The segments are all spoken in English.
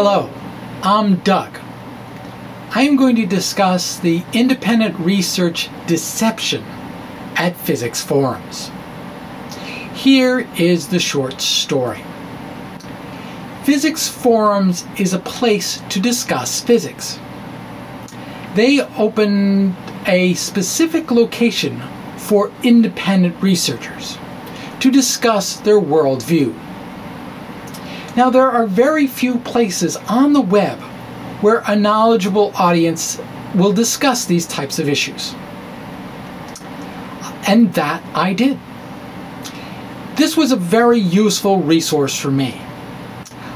Hello, I'm Doug. I am going to discuss the independent research deception at physics forums. Here is the short story. Physics forums is a place to discuss physics. They opened a specific location for independent researchers to discuss their worldview. Now, there are very few places on the web where a knowledgeable audience will discuss these types of issues. And that I did. This was a very useful resource for me.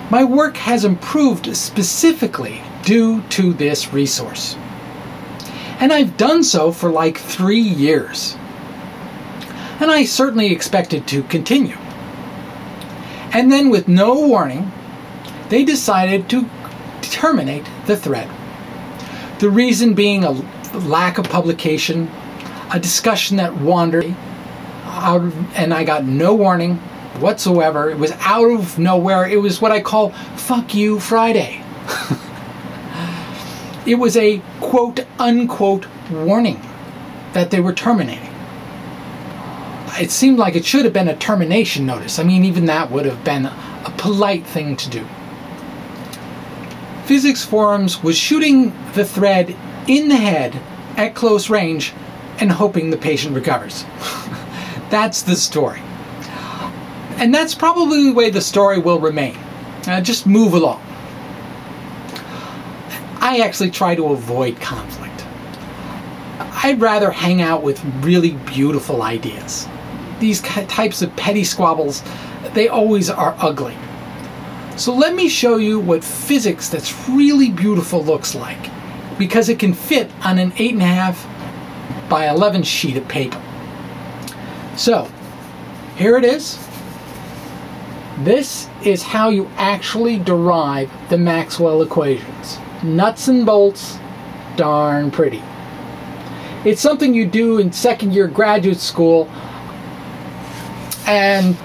My work has improved specifically due to this resource. And I've done so for like 3 years. And I certainly expect it to continue. And then, with no warning, they decided to terminate the thread. The reason being a lack of publication, a discussion that wandered out, and I got no warning whatsoever. It was out of nowhere. It was what I call "fuck you Friday." It was a quote-unquote warning that they were terminating. It seemed like it should have been a termination notice. I mean, even that would have been a polite thing to do. Physics Forums was shooting the thread in the head at close range and hoping the patient recovers. That's the story. And that's probably the way the story will remain. Just move along. I actually try to avoid conflict. I'd rather hang out with really beautiful ideas. These types of petty squabbles, they always are ugly. So let me show you what physics that's really beautiful looks like, because it can fit on an 8.5 by 11 sheet of paper. So here it is. This is how you actually derive the Maxwell equations. Nuts and bolts, darn pretty. It's something you do in second year graduate school, and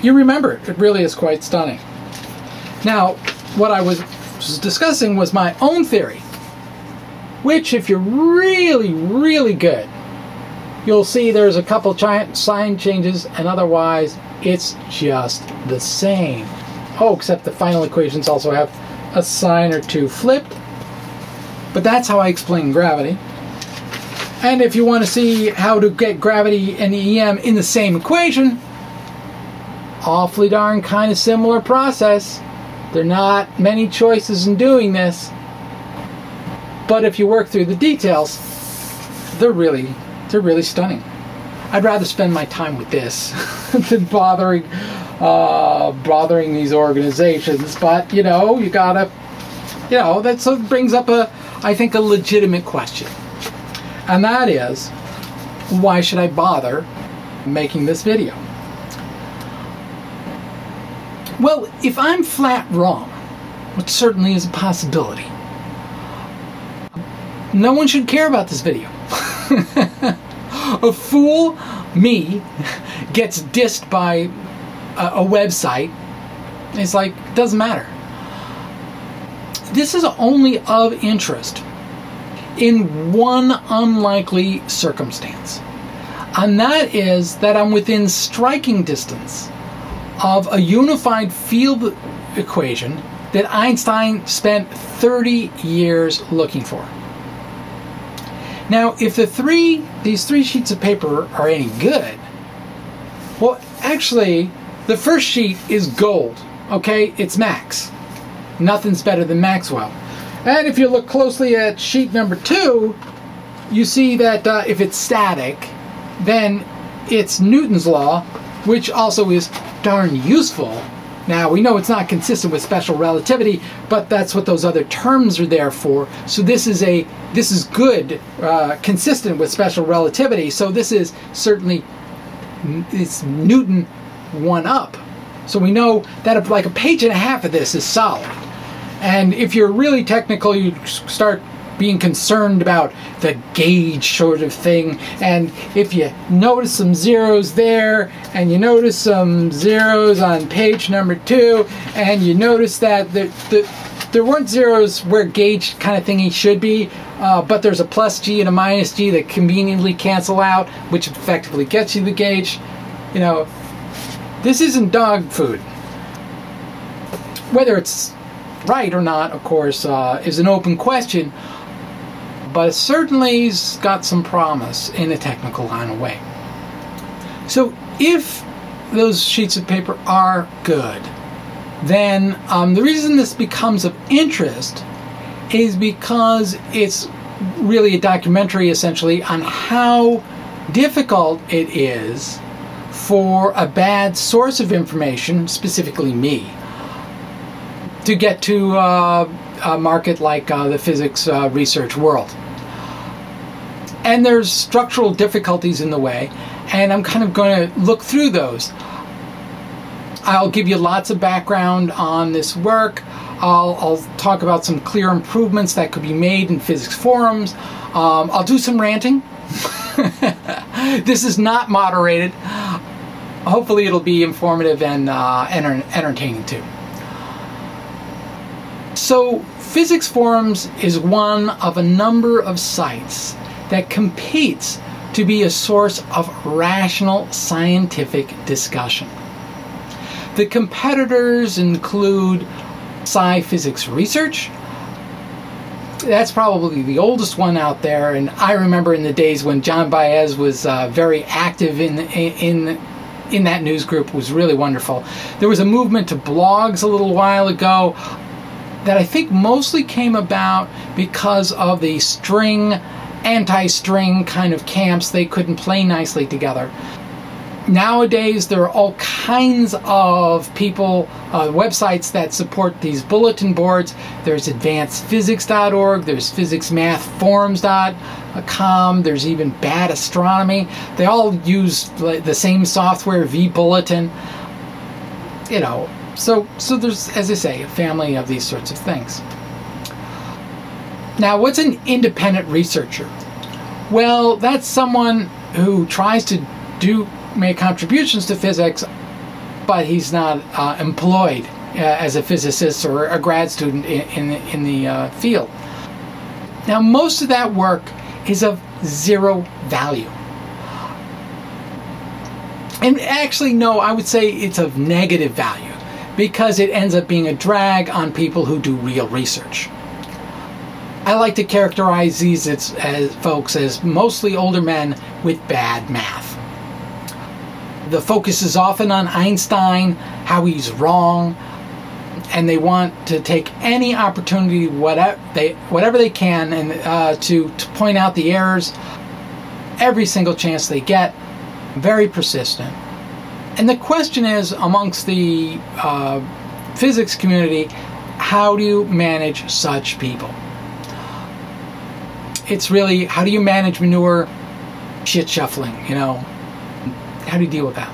you remember it. It really is quite stunning. Now, what I was discussing was my own theory, which, if you're really good, you'll see there's a couple sign changes, and otherwise it's just the same. Oh, except the final equations also have a sign or two flipped. But that's how I explain gravity. And if you want to see how to get gravity and EM in the same equation, awfully darn kind of similar process. There are not many choices in doing this. But if you work through the details, they're really stunning. I'd rather spend my time with this than bothering these organizations. But you gotta, that sort of brings up I think a legitimate question. And that is, why should I bother making this video? Well, if I'm flat wrong, which certainly is a possibility, no one should care about this video. A fool, me, gets dissed by a website. It's like, it doesn't matter. This is only of interest in one unlikely circumstance. And that is that I'm within striking distance of a unified field equation that Einstein spent 30 years looking for. Now, if these three sheets of paper are any good, well, actually, the first sheet is gold, okay? It's Max. Nothing's better than Maxwell. And if you look closely at sheet number 2, you see that if it's static, then it's Newton's law, which also is darn useful. Now, we know it's not consistent with special relativity, but that's what those other terms are there for. So this is good, consistent with special relativity. So this is certainly, it's Newton 1-up. So we know that like a page and a half of this is solid. And if you're really technical, you start being concerned about the gauge sort of thing. And if you notice some zeros there, and you notice some zeros on page number 2, and you notice that There weren't zeros where gauge kind of thingy should be, but there's a plus G and a minus G that conveniently cancel out, which effectively gets you the gauge. You know, this isn't dog food. Whether it's right or not, of course, is an open question, but it certainly's got some promise in a technical kind of way. So if those sheets of paper are good, then the reason this becomes of interest is because it's really a documentary essentially on how difficult it is for a bad source of information, specifically me, to get to a market like the physics research world. And there's structural difficulties in the way, and I'm kind of going to look through those. I'll give you lots of background on this work. I'll talk about some clear improvements that could be made in physics forums. I'll do some ranting. This is not moderated. Hopefully it'll be informative and entertaining too. So Physics Forums is one of a number of sites that competes to be a source of rational scientific discussion. The competitors include Sci-Physics Research. That's probably the oldest one out there, and I remember in the days when John Baez was very active in that news group. It was really wonderful. There was a movement to blogs a little while ago that I think mostly came about because of the string, anti-string kind of camps. They couldn't play nicely together. Nowadays, there are all kinds of people, websites that support these bulletin boards. There's advancedphysics.org, there's physicsmathforums.com, there's even Bad Astronomy. They all use the same software, vBulletin. You know, so there's, as I say, a family of these sorts of things. Now, what's an independent researcher? Well, that's someone who tries to make contributions to physics, but he's not employed as a physicist or a grad student in the field. Now, most of that work is of zero value. And actually, no, I would say it's of negative value because it ends up being a drag on people who do real research. I like to characterize these as folks as mostly older men with bad math. The focus is often on Einstein, how he's wrong, and they want to take any opportunity, whatever they can, and to point out the errors every single chance they get. Very persistent. And the question is, amongst the physics community, how do you manage such people? It's really, how do you manage manure shit shuffling, you know? How do you deal with that?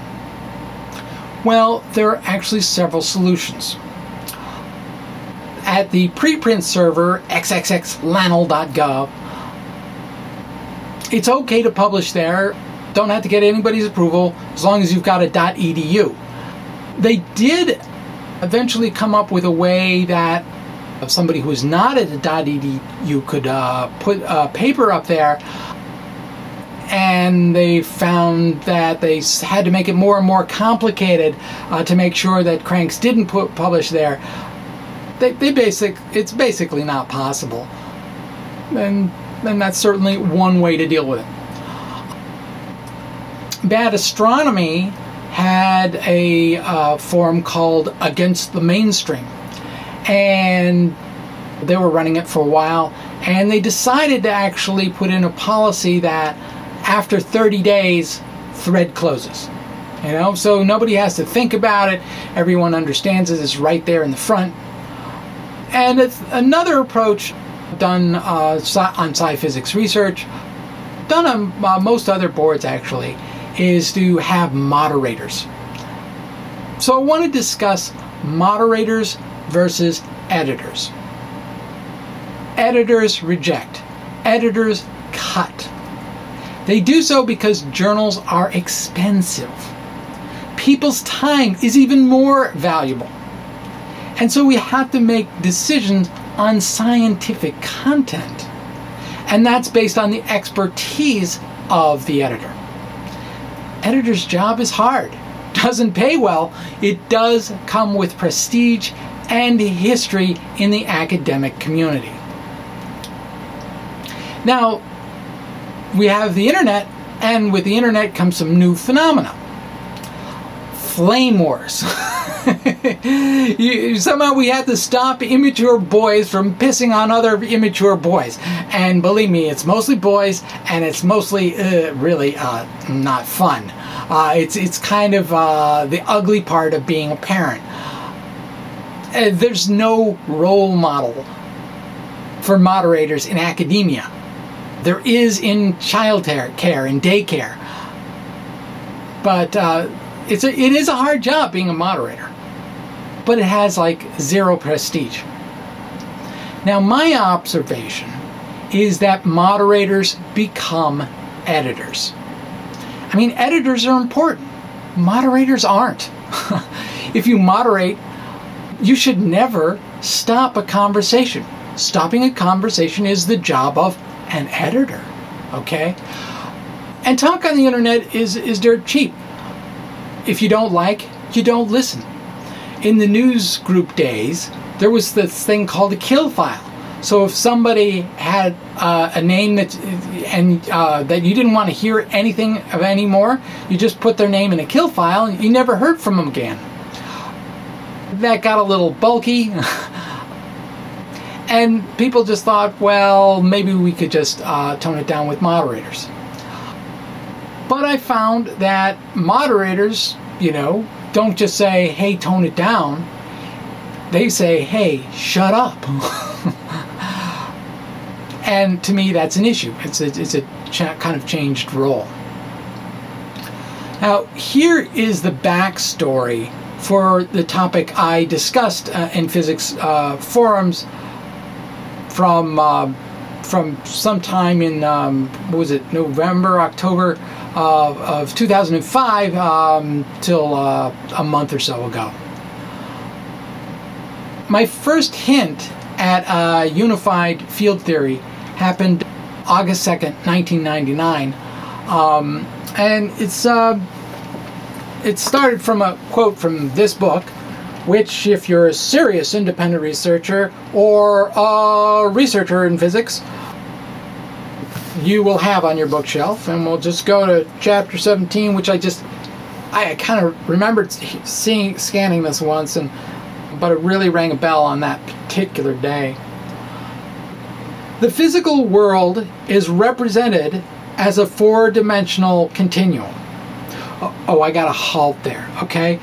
Well, there are actually several solutions. At the preprint server, xxxlanl.gov, it's okay to publish there. Don't have to get anybody's approval as long as you've got a .edu. They did eventually come up with a way that somebody who is not at a .edu could put a paper up there, and they found that they had to make it more and more complicated to make sure that cranks didn't publish there. It's basically not possible, and that's certainly one way to deal with it. Bad Astronomy had a forum called Against the Mainstream, and they were running it for a while, and they decided to actually put in a policy that after 30 days, thread closes. You know, so nobody has to think about it. Everyone understands it. It's right there in the front. And it's another approach done on Sci-Physics Research, done on most other boards actually, is to have moderators. So I want to discuss moderators versus editors. Editors reject. Editors cut. They do so because journals are expensive. People's time is even more valuable. And so we have to make decisions on scientific content. And that's based on the expertise of the editor. Editor's job is hard. Doesn't pay well. It does come with prestige and history in the academic community. Now, we have the internet, and with the internet comes some new phenomena. Flame wars. Somehow we had to stop immature boys from pissing on other immature boys. And believe me, it's mostly boys, and it's mostly really not fun. It's kind of the ugly part of being a parent. There's no role model for moderators in academia. There is in child care, in daycare. But it is a hard job being a moderator. But it has like zero prestige. Now, my observation is that moderators become editors. I mean, editors are important. Moderators aren't. If you moderate, you should never stop a conversation. Stopping a conversation is the job of an editor, okay? And talk on the internet is dirt cheap. If you don't like, you don't listen. In the news group days, there was this thing called a kill file. So if somebody had a name that you didn't want to hear anything of anymore, you just put their name in a kill file and you never heard from them again. That got a little bulky. And people just thought, well, maybe we could just tone it down with moderators. But I found that moderators, don't just say, hey, tone it down. They say, hey, shut up. And to me, that's an issue. It's a kind of changed role. Now, here is the backstory for the topic I discussed in physics forums from sometime in, November, October of 2005 till a month or so ago. My first hint at unified field theory happened August 2nd, 1999. And it started from a quote from this book, which, if you're a serious independent researcher or a researcher in physics, you will have on your bookshelf. And we'll just go to chapter 17, which I kind of remembered scanning this once, but it really rang a bell on that particular day. The physical world is represented as a four-dimensional continuum. Oh, I got to halt there, okay?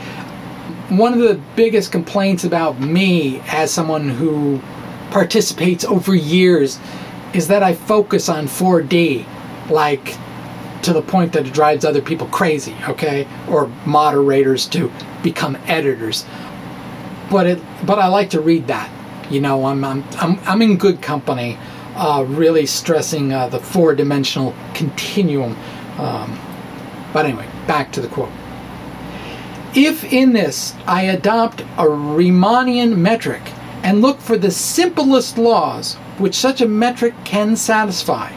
One of the biggest complaints about me as someone who participates over years is that I focus on 4D, like to the point that it drives other people crazy, okay? Or moderators to become editors. But I like to read that. I'm in good company, really stressing the four-dimensional continuum. But anyway, back to the quote. If in this I adopt a Riemannian metric and look for the simplest laws which such a metric can satisfy,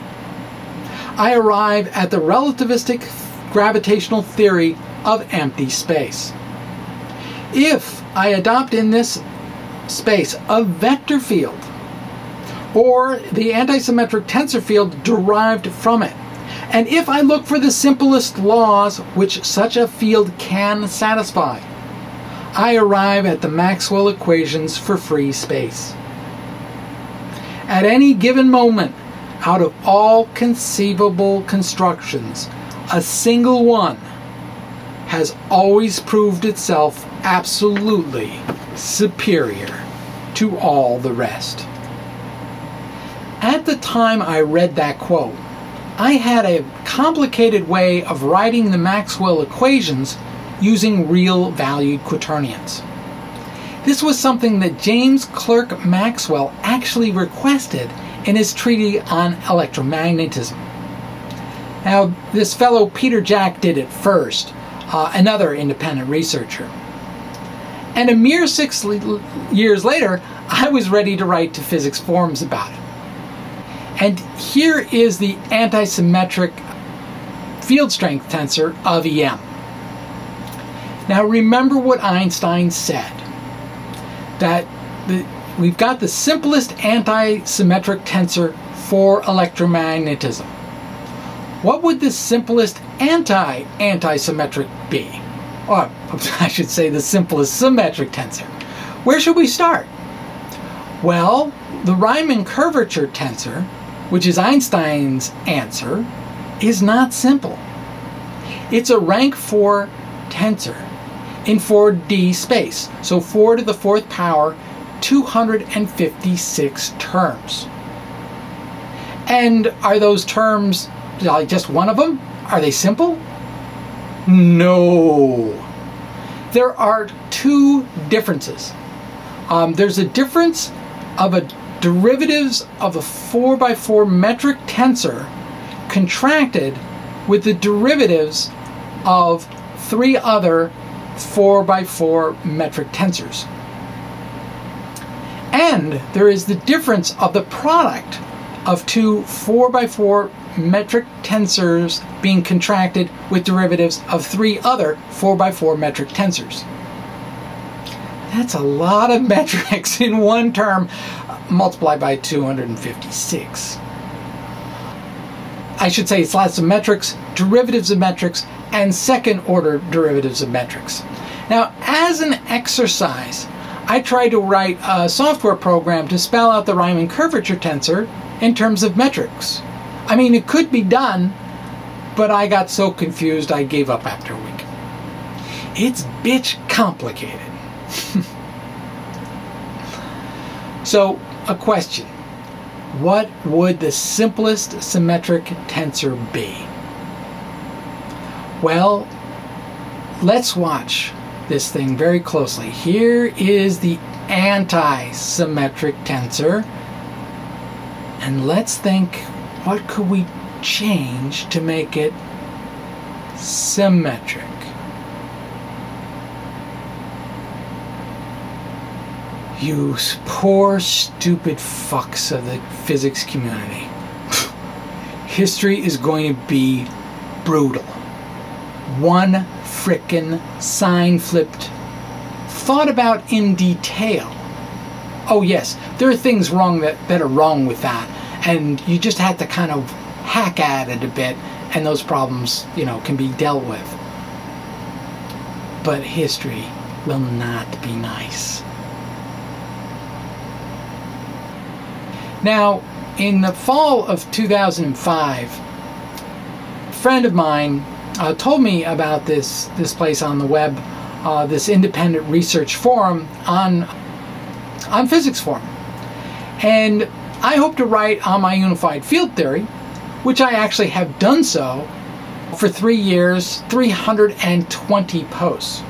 I arrive at the relativistic gravitational theory of empty space. If I adopt in this space a vector field, or the antisymmetric tensor field derived from it, and if I look for the simplest laws which such a field can satisfy, I arrive at the Maxwell equations for free space. At any given moment, out of all conceivable constructions, a single one has always proved itself absolutely superior to all the rest. At the time I read that quote, I had a complicated way of writing the Maxwell equations using real-valued quaternions. This was something that James Clerk Maxwell actually requested in his treatise on electromagnetism. Now, this fellow Peter Jack did it first, another independent researcher. And a mere 6 years later, I was ready to write to physics forums about it. And here is the antisymmetric field strength tensor of EM. Now remember what Einstein said, that we've got the simplest antisymmetric tensor for electromagnetism. What would the simplest anti-antisymmetric be? Or I should say the simplest symmetric tensor. Where should we start? Well, the Riemann curvature tensor, which is Einstein's answer, is not simple. It's a rank 4 tensor in 4D space, so 4 to the 4th power, 256 terms. And are those terms just one of them? Are they simple? No. There are two differences. There's a difference of a derivatives of a 4x4 metric tensor contracted with the derivatives of 3 other 4x4 metric tensors. And there is the difference of the product of 2 4x4 metric tensors being contracted with derivatives of 3 other 4x4 metric tensors. That's a lot of metrics in one term, multiplied by 256. I should say it's lots of metrics, derivatives of metrics, and second order derivatives of metrics. Now, as an exercise, I tried to write a software program to spell out the Riemann curvature tensor in terms of metrics. I mean, it could be done, but I got so confused I gave up after a week. It's bitch complicated. So, a question. What would the simplest symmetric tensor be? Well, let's watch this thing very closely. Here is the anti-symmetric tensor. And let's think, what could we change to make it symmetric? You poor, stupid fucks of the physics community. History is going to be brutal. One frickin' sign flipped, thought about in detail. Oh yes, there are things wrong that are wrong with that, and you just have to kind of hack at it a bit, and those problems, you know, can be dealt with. But history will not be nice. Now, in the fall of 2005, a friend of mine told me about this place on the web, this independent research forum on physics forum. And I hope to write on my unified field theory, which I actually have done so for 3 years, 320 posts.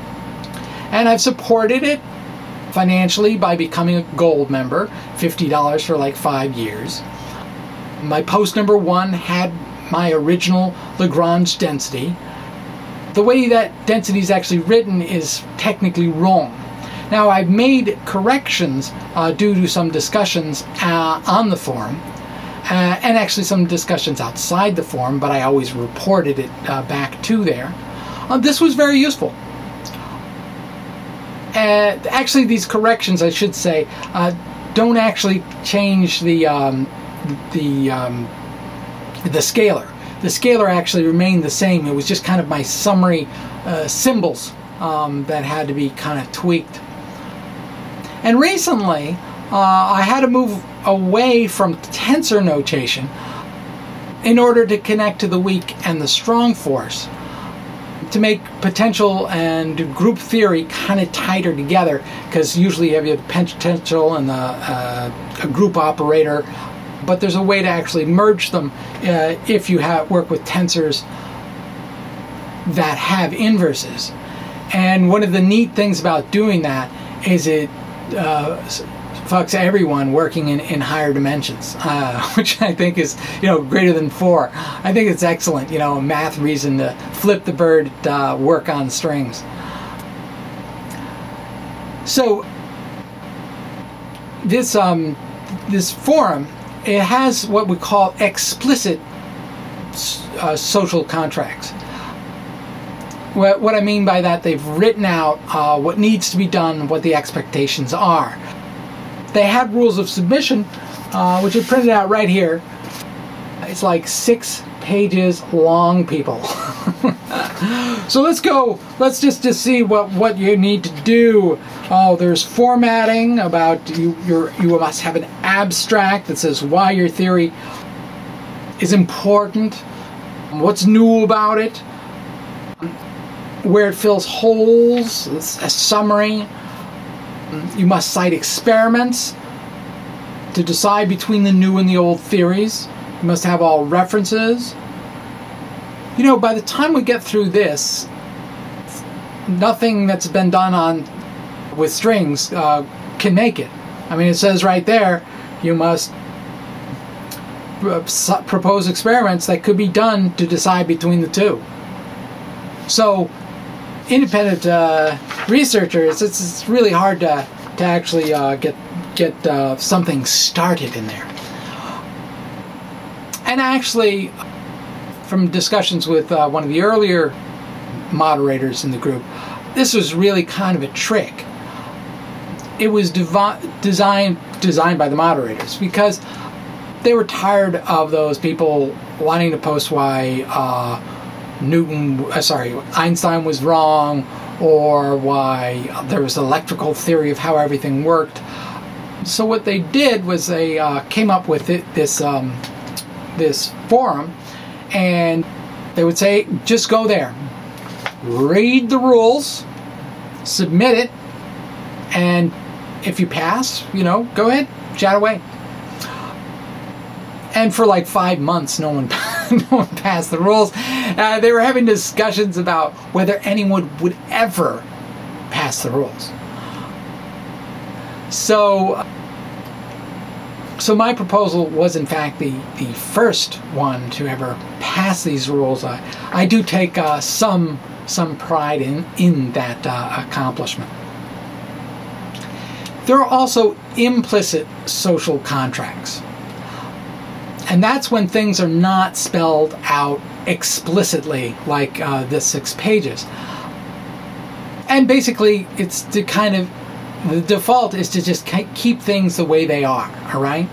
And I've supported it financially by becoming a gold member, $50 for like 5 years. My post number 1 had my original Lagrange density. The way that density is actually written is technically wrong. Now, I've made corrections due to some discussions on the forum, and actually some discussions outside the forum, but I always reported it back to there. This was very useful. Actually, these corrections, I should say, don't actually change the scalar. The scalar actually remained the same. It was just kind of my summary symbols that had to be kind of tweaked. And recently, I had to move away from tensor notation in order to connect to the weak and the strong force, to make potential and group theory kind of tighter together, because usually you have your potential and a group operator, but there's a way to actually merge them if you work with tensors that have inverses. And one of the neat things about doing that is it fucks everyone working in higher dimensions, which I think is, you know, greater than 4. I think it's excellent, you know, a math reason to flip the bird, work on strings. So this forum, it has what we call explicit social contracts. What I mean by that, they've written out what needs to be done, what the expectations are. They had rules of submission, which are printed out right here. It's like 6 pages long, people. So let's just see what you need to do. Oh, there's formatting about you must have an abstract that says why your theory is important, what's new about it, where it fills holes, a summary. You must cite experiments to decide between the new and the old theories. You must have all references. You know, by the time we get through this, nothing that's been done with strings can make it. I mean, it says right there, you must propose experiments that could be done to decide between the two. So, independent researchers, it's really hard to actually get something started in there. And actually, from discussions with one of the earlier moderators in the group, this was really kind of a trick. It was designed by the moderators because they were tired of those people wanting to post why Einstein was wrong, or why there was an electrical theory of how everything worked. So what they did was they came up with this forum, and they would say, just go there, read the rules, submit it, and if you pass, go ahead, chat away. And for like 5 months, no one passed the rules. They were having discussions about whether anyone would ever pass the rules. So my proposal was in fact the first one to ever pass these rules. I do take some pride in that accomplishment. There are also implicit social contracts. And that's when things are not spelled out explicitly like the 6 pages. And basically, it's to kind of, the default is to just keep things the way they are, all right?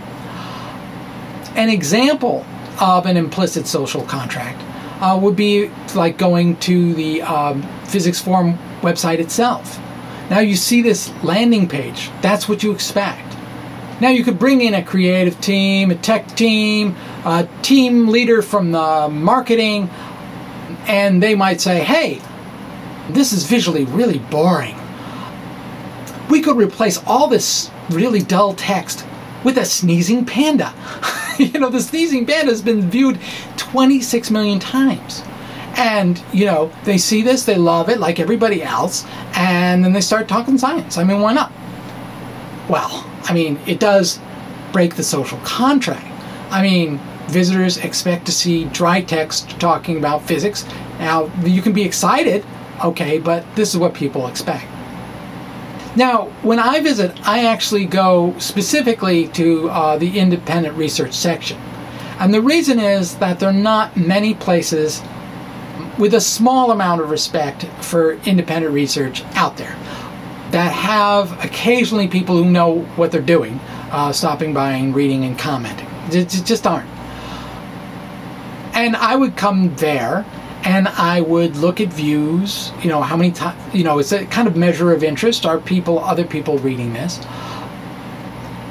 An example of an implicit social contract would be like going to the Physics Forum website itself. Now you see this landing page. That's what you expect. Now you could bring in a creative team, a tech team, a team leader from the marketing, and they might say, hey, this is visually really boring. We could replace all this really dull text with a sneezing panda. The sneezing panda has been viewed 26 million times. And, they see this, they love it like everybody else, and then they start talking science. I mean, why not? Well, I mean, it does break the social contract. I mean, visitors expect to see dry text talking about physics. Now, you can be excited, okay, but this is what people expect. Now, when I visit, I actually go specifically to the independent research section. And the reason is that there are not many places with a small amount of respect for independent research out there that have occasionally people who know what they're doing, stopping by and reading and commenting. Just aren't. And I would come there and I would look at views, how many times, it's a kind of measure of interest. Are other people reading this?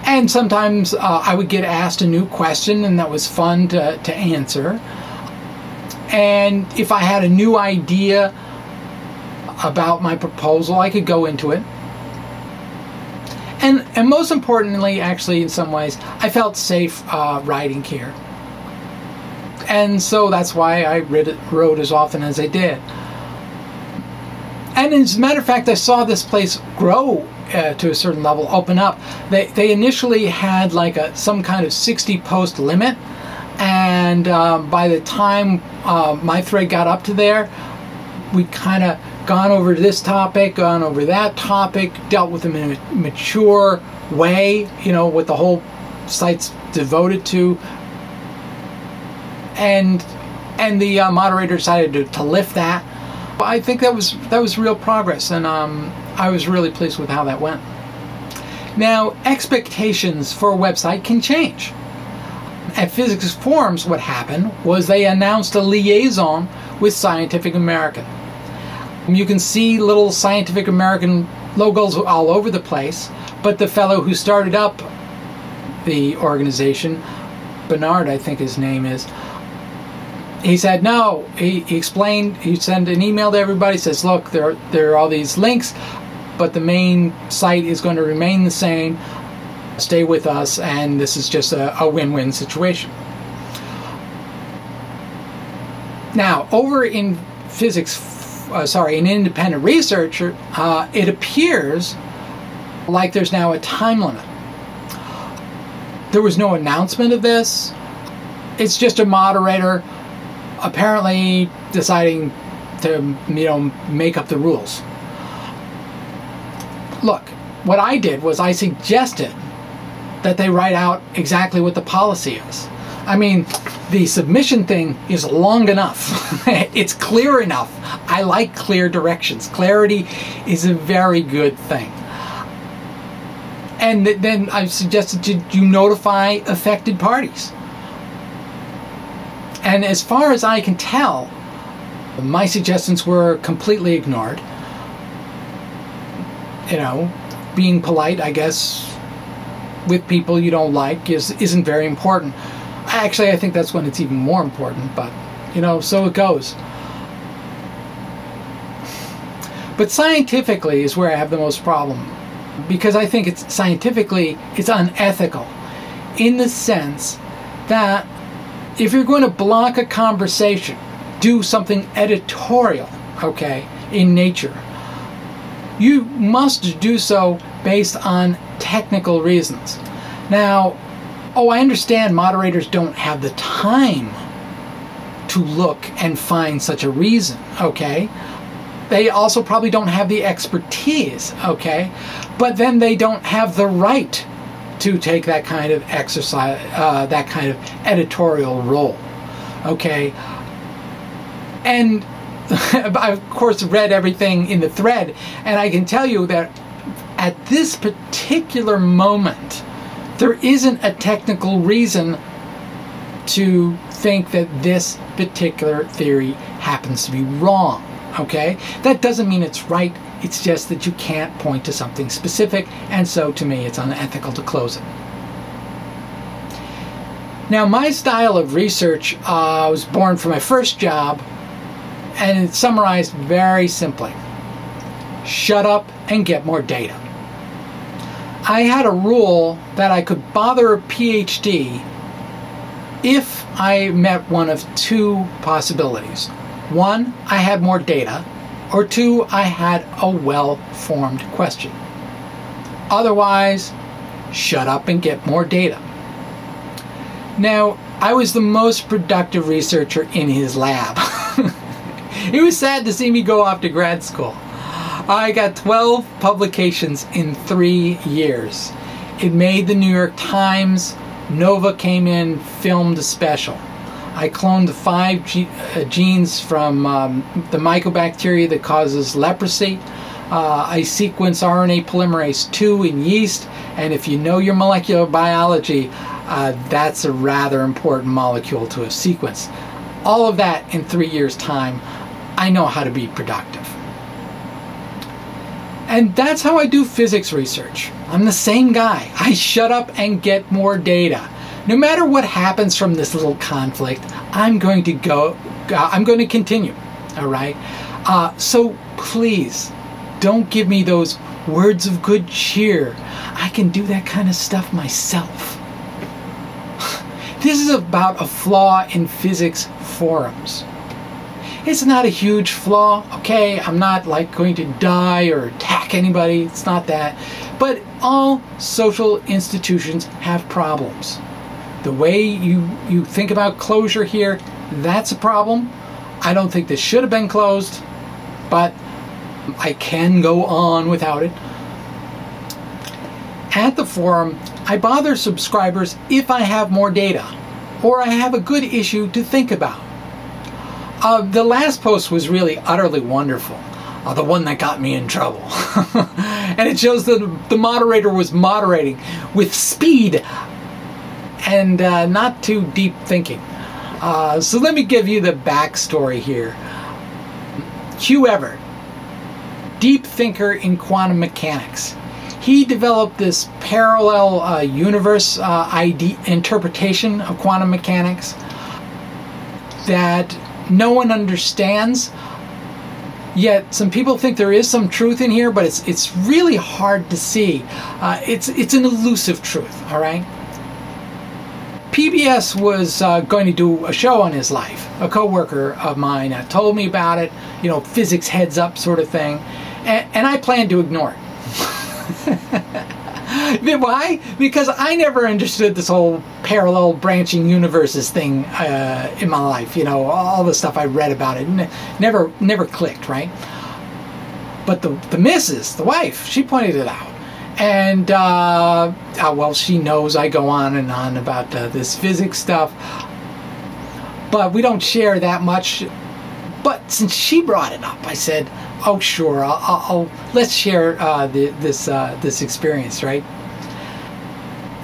And sometimes I would get asked a new question, and that was fun to answer. And if I had a new idea about my proposal, I could go into it. And most importantly, actually, in some ways, I felt safe writing here. And so that's why I wrote as often as I did. And as a matter of fact, I saw this place grow to a certain level, open up. They initially had like some kind of 60 post limit. And by the time my thread got up to there, we kind of gone over this topic, gone over that topic, dealt with them in a mature way, you know, what the whole site's devoted to. And the moderator decided to lift that. I think that was real progress, and I was really pleased with how that went. Now, expectations for a website can change. At Physics Forums, what happened was they announced a liaison with Scientific American. You can see little Scientific American logos all over the place, but the fellow who started up the organization, Bernard, I think his name is, he said no. He explained, he sent an email to everybody, says, look, there are all these links, but the main site is going to remain the same. Stay with us, and this is just a win-win situation. Now, over in in Independent Researcher, it appears like there's now a time limit. There was no announcement of this. It's just a moderator apparently deciding to, you know, make up the rules. Look, what I did was I suggested that they write out exactly what the policy is. I mean, the submission thing is long enough. It's clear enough. I like clear directions. Clarity is a very good thing. And then I suggested you notify affected parties. And as far as I can tell, my suggestions were completely ignored. You know, being polite, I guess, with people you don't like isn't very important. Actually, I think that's when it's even more important, but, you know, so it goes. But scientifically is where I have the most problem, because I think it's unethical in the sense that if you're going to block a conversation, do something editorial, okay, in nature, you must do so based on technical reasons. Now, I understand moderators don't have the time to look and find such a reason, okay? They also probably don't have the expertise, okay? But then they don't have the right to take that kind of exercise, that kind of editorial role, okay? And I've, of course, read everything in the thread, and I can tell you that at this particular moment, there isn't a technical reason to think that this particular theory happens to be wrong, okay? That doesn't mean it's right. It's just that you can't point to something specific, and so to me it's unethical to close it. Now, my style of research was born from my first job, and it's summarized very simply. Shut up and get more data. I had a rule that I could bother a PhD if I met one of two possibilities. One, I had more data, or two, I had a well-formed question. Otherwise, shut up and get more data. Now, I was the most productive researcher in his lab. It was sad to see me go off to grad school. I got 12 publications in 3 years. It made the New York Times. Nova came in, filmed a special. I cloned the 5 genes from the mycobacteria that causes leprosy. I sequenced RNA polymerase II in yeast, and if you know your molecular biology, that's a rather important molecule to have sequenced. All of that in 3 years' time. I know how to be productive. And that's how I do physics research. I'm the same guy. I shut up and get more data. No matter what happens from this little conflict, I'm going to continue, all right? So please, don't give me those words of good cheer. I can do that kind of stuff myself. This is about a flaw in physics forums. It's not a huge flaw, okay? I'm not like going to die or attack anybody. It's not that. But all social institutions have problems. The way you think about closure here, that's a problem. I don't think this should have been closed. but I can go on without it. At the forum, I bother subscribers if I have more data, or I have a good issue to think about. The last post was really utterly wonderful, the one that got me in trouble. And it shows that the moderator was moderating with speed and not too deep thinking. So let me give you the backstory here. Hugh Everett, deep thinker in quantum mechanics. He developed this parallel universe interpretation of quantum mechanics that no one understands. Yet some people think there is some truth in here, but it's really hard to see. It's an elusive truth, all right? PBS was going to do a show on his life. A coworker of mine told me about it, you know, physics heads up sort of thing, and I planned to ignore it. Why? Because I never understood this whole parallel branching universes thing in my life. You know, all the stuff I read about it never clicked, right? But the missus, the wife, she pointed it out. And, well, she knows I go on and on about this physics stuff. But we don't share that much. But since she brought it up, I said, oh, sure, let's share this experience, right?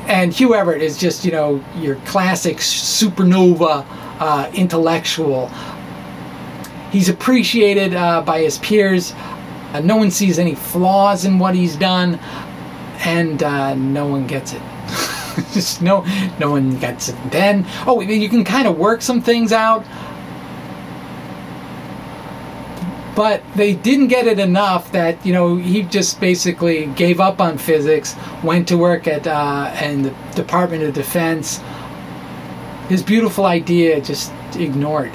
And Hugh Everett is just, you know, your classic supernova intellectual. He's appreciated by his peers. No one sees any flaws in what he's done, and no one gets it. Just no one gets it. Then, oh, you can kind of work some things out, but they didn't get it enough that, you know, he just basically gave up on physics, went to work at in the Department of Defense. His beautiful idea just ignored.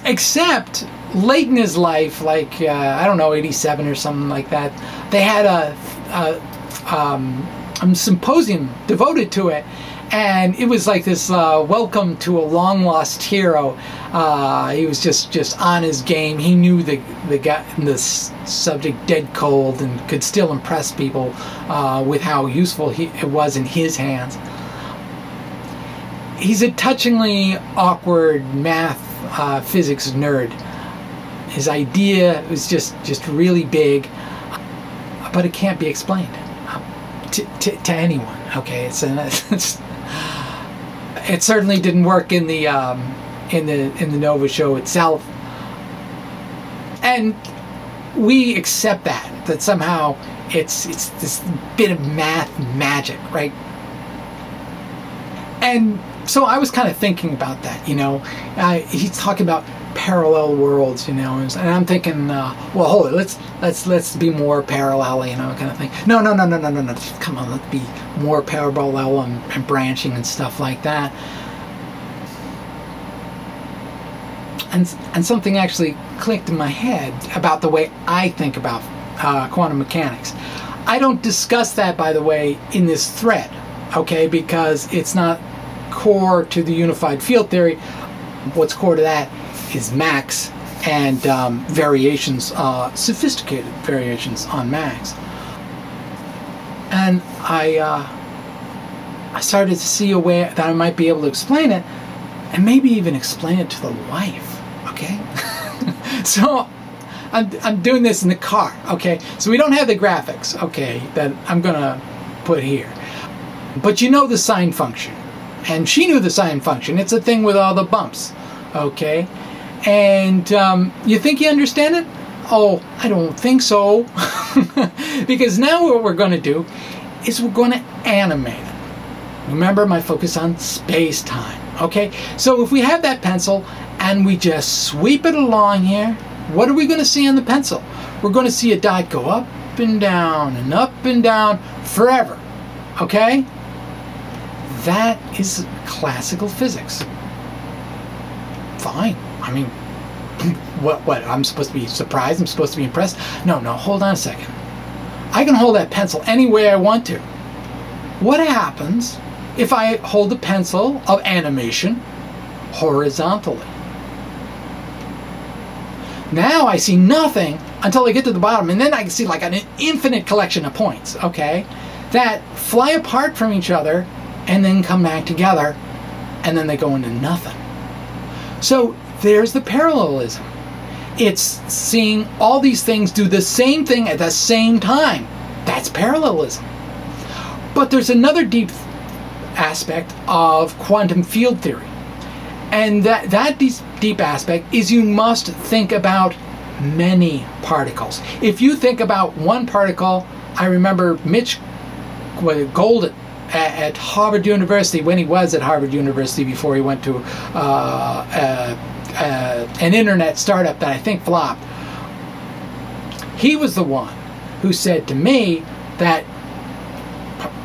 Except late in his life, like I don't know, 87 or something like that, they had a symposium devoted to it. And it was like this welcome to a long-lost hero. He was just on his game. He knew the subject dead cold and could still impress people with how useful it was in his hands. He's a touchingly awkward math physics nerd. His idea was just really big, but it can't be explained to anyone. Okay, it certainly didn't work in the Nova show itself, and we accept that somehow it's this bit of math magic, right? And so I was kind of thinking about that, you know. He's talking about parallel worlds, you know, and I'm thinking, well, hold it, let's be more parallel, you know, kind of thing. No, come on, let's be more parallel and branching and stuff like that. And something actually clicked in my head about the way I think about quantum mechanics. I don't discuss that, by the way, in this thread, okay, because it's not core to the unified field theory. What's core to that is Max and variations, sophisticated variations on Max. And I started to see a way that I might be able to explain it, and maybe even explain it to the wife. Okay, so I'm doing this in the car. Okay, so we don't have the graphics. Okay, that I'm gonna put here, but you know the sine function, and she knew the sine function. It's a thing with all the bumps. Okay. And you think you understand it? Oh, I don't think so. Because now what we're going to do is we're going to animate it. Remember my focus on space-time. Okay? So if we have that pencil and we just sweep it along here, what are we going to see on the pencil? We're going to see a dot go up and down forever. Okay? That is classical physics. Fine. I mean, what? I'm supposed to be surprised? I'm supposed to be impressed? No, hold on a second. I can hold that pencil any way I want to. What happens if I hold the pencil of animation horizontally? Now I see nothing until I get to the bottom, and then I can see like an infinite collection of points, okay, that fly apart from each other and then come back together, and then they go into nothing. So there's the parallelism. It's seeing all these things do the same thing at the same time. That's parallelism. But there's another deep aspect of quantum field theory. And that deep aspect is you must think about many particles. If you think about one particle, I remember Mitch Gold at Harvard University, when he was at Harvard University before he went to an internet startup that I think flopped. He was the one who said to me that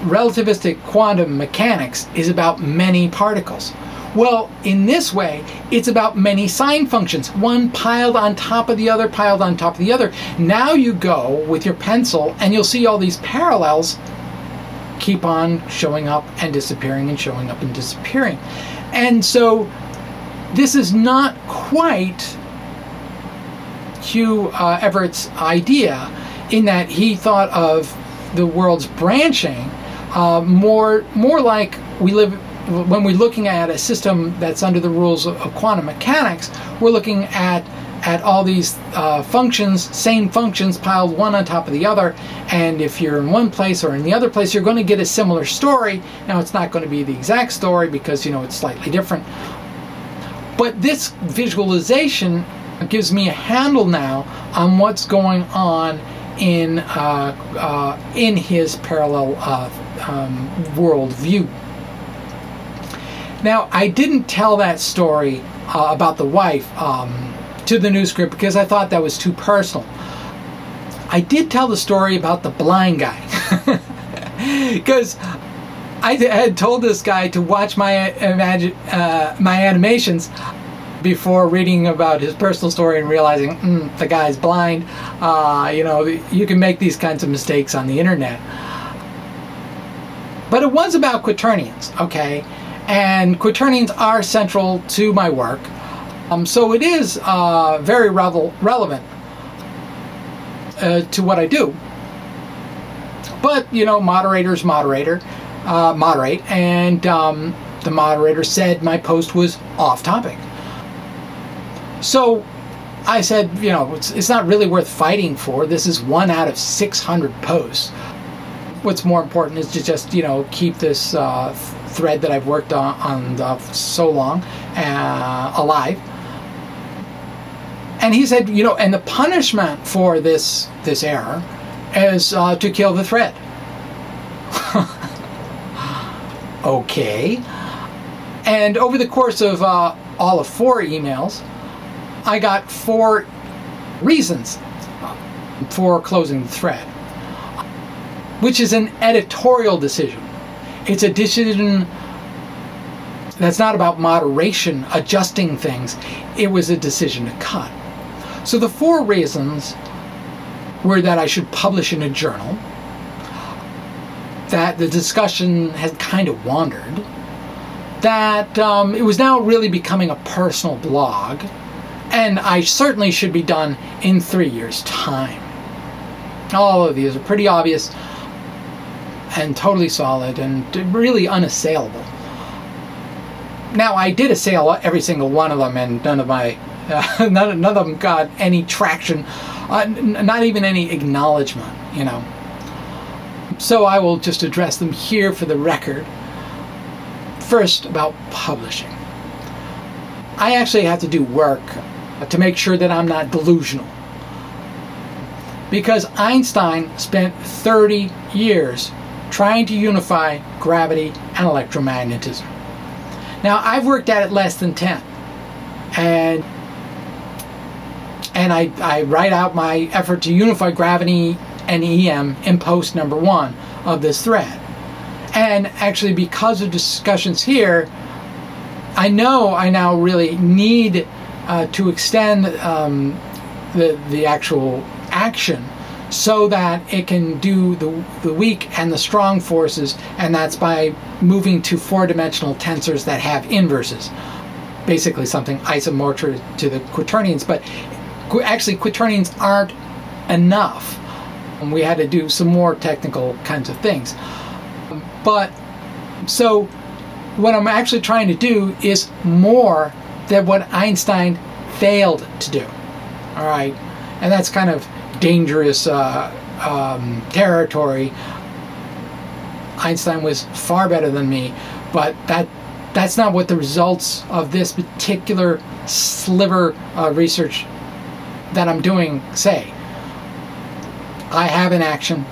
relativistic quantum mechanics is about many particles. Well, in this way, it's about many sine functions, one piled on top of the other, piled on top of the other. Now you go with your pencil and you'll see all these parallels keep on showing up and disappearing and showing up and disappearing. And so this is not quite Hugh Everett's idea, in that he thought of the world's branching more like we live. When we're looking at a system that's under the rules of quantum mechanics, we're looking at all these functions, same functions piled one on top of the other, and if you're in one place or in the other place, you're going to get a similar story. Now, it's not going to be the exact story because, you know, it's slightly different. But this visualization gives me a handle now on what's going on in his parallel world view. Now, I didn't tell that story about the wife to the news group because I thought that was too personal. I did tell the story about the blind guy because I had told this guy to watch my animations before reading about his personal story and realizing the guy's blind. You know, you can make these kinds of mistakes on the internet. But it was about quaternions, okay? And quaternions are central to my work, so it is very relevant to what I do. But, you know, moderators moderate, and the moderator said my post was off topic. So I said, you know, it's not really worth fighting for. This is 1 out of 600 posts. What's more important is to just, you know, keep this thread that I've worked on so long alive. And he said, you know, and the punishment for this error is to kill the thread. Okay. And over the course of all of 4 emails, I got 4 reasons for closing the thread, which is an editorial decision. It's a decision that's not about moderation, adjusting things. It was a decision to cut. So the 4 reasons were that I should publish in a journal, that the discussion had kind of wandered, that it was now really becoming a personal blog, and I certainly should be done in 3 years' time. All of these are pretty obvious and totally solid and really unassailable. Now, I did assail every single one of them, and none of them got any traction, not even any acknowledgement, you know. So I will just address them here for the record. First, about publishing. I actually have to do work to make sure that I'm not delusional, because Einstein spent 30 years trying to unify gravity and electromagnetism. Now, I've worked at it less than 10, and I write out my effort to unify gravity and EM in post number 1 of this thread. And actually, because of discussions here, I know I now really need to extend the actual action so that it can do the weak and the strong forces, and that's by moving to 4-dimensional tensors that have inverses, basically something isomorphic to the quaternions. But Actually, quaternions aren't enough. We had to do some more technical kinds of things. But, so, what I'm actually trying to do is more than what Einstein failed to do. All right? And that's kind of dangerous territory. Einstein was far better than me, but that's not what the results of this particular sliver of research that I'm doing say. I have an action.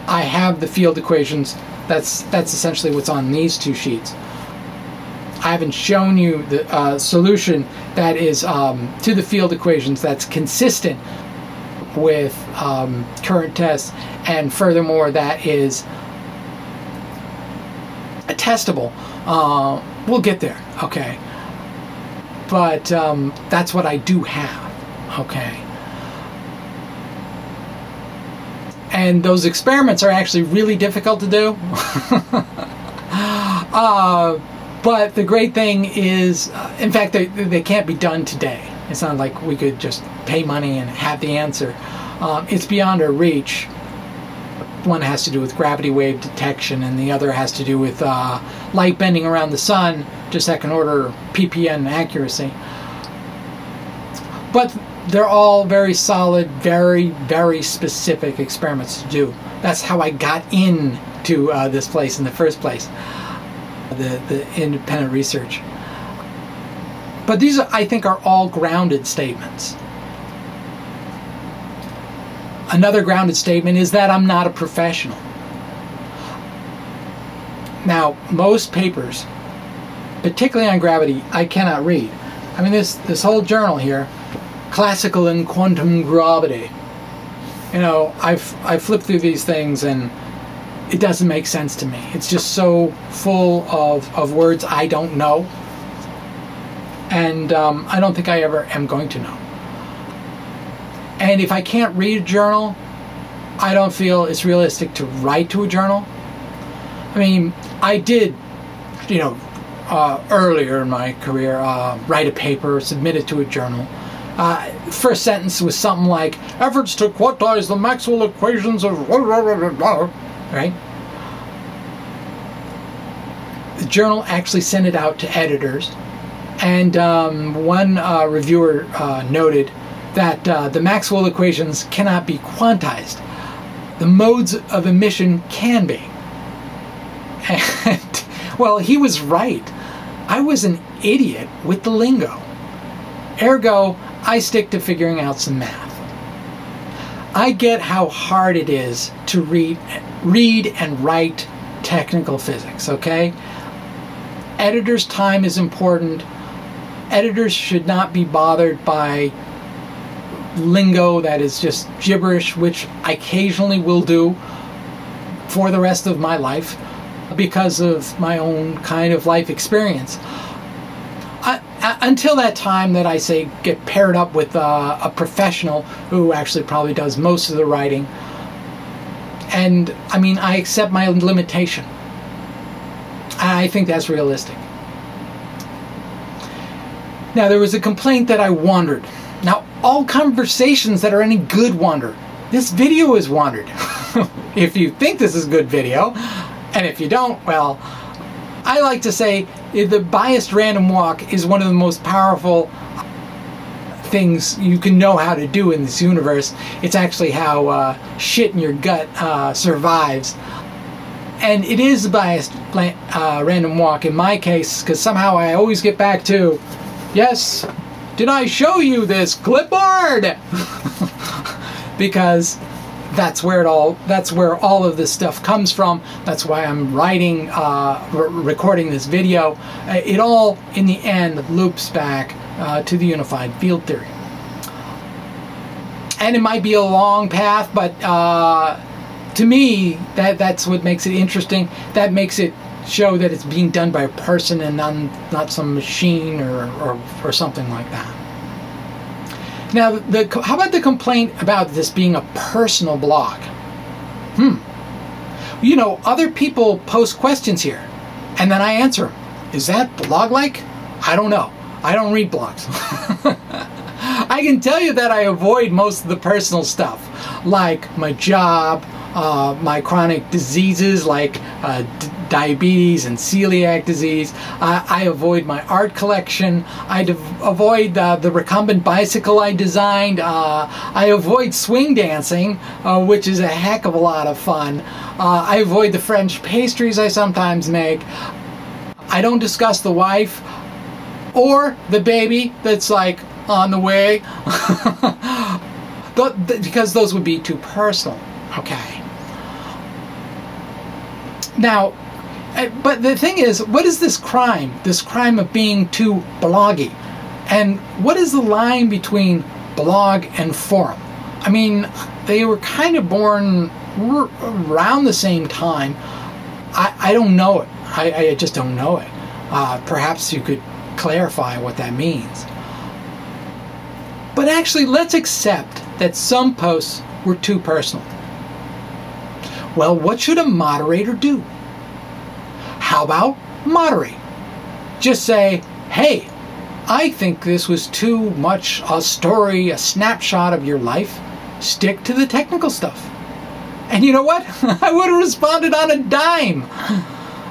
I have the field equations. That's essentially what's on these two sheets. I haven't shown you the solution that is to the field equations that's consistent with current tests, and furthermore that is testable. We'll get there, okay? But that's what I do have, okay? And those experiments are actually really difficult to do. But the great thing is, in fact, they can't be done today. It's not like we could just pay money and have the answer. It's beyond our reach. One has to do with gravity wave detection, and the other has to do with light bending around the sun to second order ppn accuracy. But they're all very solid, very, very specific experiments to do. That's how I got into this place in the first place, the independent research. But these, I think, are all grounded statements. Another grounded statement is that I'm not a professional. Now, most papers, particularly on gravity, I cannot read. I mean, this whole journal here, Classical in Quantum Gravity. You know, I flip through these things and it doesn't make sense to me. It's just so full of words I don't know. And I don't think I ever am going to know. And if I can't read a journal, I don't feel it's realistic to write to a journal. I mean, I did, you know, earlier in my career, write a paper, submit it to a journal. First sentence was something like, efforts to quantize the Maxwell equations of right? The journal actually sent it out to editors, and one reviewer noted that the Maxwell equations cannot be quantized. The modes of emission can be. And, well, he was right. I was an idiot with the lingo. Ergo, I stick to figuring out some math. I get how hard it is to read and write technical physics, okay? Editors' time is important. Editors should not be bothered by lingo that is just gibberish, which I occasionally will do for the rest of my life because of my own kind of life experience. Until that time that I say get paired up with a professional who actually probably does most of the writing. And I mean, I accept my limitation. I think that's realistic. Now, there was a complaint that I wandered. Now, all conversations that are any good wander. This video is wandered. If you think this is a good video, and if you don't, well, I like to say the biased random walk is one of the most powerful things you can know how to do in this universe. It's actually how shit in your gut survives. And it is a biased random walk in my case, because somehow I always get back to, yes, did I show you this clipboard? Because that's where all of this stuff comes from. That's why I'm writing, recording this video. It all, in the end, loops back to the unified field theory. And it might be a long path, but to me, that's what makes it interesting. That makes it show that it's being done by a person and not some machine or something like that. Now, how about the complaint about this being a personal blog? You know, other people post questions here, and then I answer them. Is that blog-like? I don't know. I don't read blogs. I can tell you that I avoid most of the personal stuff, like my job, my chronic diseases like diabetes and celiac disease. I avoid my art collection. I avoid the recumbent bicycle I designed. I avoid swing dancing, which is a heck of a lot of fun. I avoid the French pastries I sometimes make. I don't discuss the wife or the baby that's like on the way, because those would be too personal. Okay. Now, but the thing is, what is this crime? This crime of being too bloggy? And what is the line between blog and forum? I mean, they were kind of born around the same time. I don't know it. I just don't know it. Perhaps you could clarify what that means. But actually, let's accept that some posts were too personal. Well, what should a moderator do? How about moderate? Just say, hey, I think this was too much a story, a snapshot of your life. Stick to the technical stuff. And you know what? I would have responded on a dime.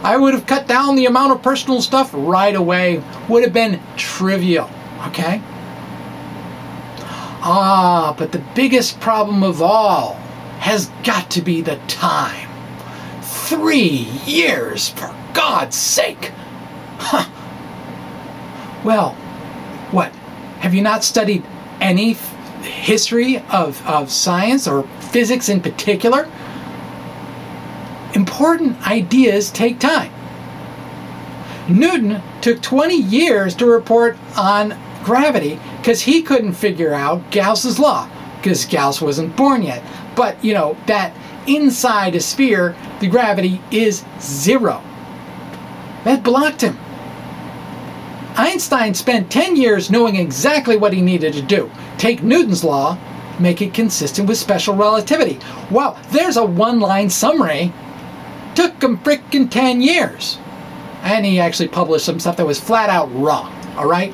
I would have cut down the amount of personal stuff right away. Would have been trivial, okay? But the biggest problem of all has got to be the time. 3 years, for God's sake! Huh. Well, what? Have you not studied any history of science or physics in particular? Important ideas take time. Newton took 20 years to report on gravity because he couldn't figure out Gauss's law, because Gauss wasn't born yet. But, you know, that inside a sphere, the gravity is 0. That blocked him. Einstein spent 10 years knowing exactly what he needed to do. Take Newton's law, make it consistent with special relativity. Wow, there's a one-line summary. Took him frickin' 10 years. And he actually published some stuff that was flat out wrong, all right?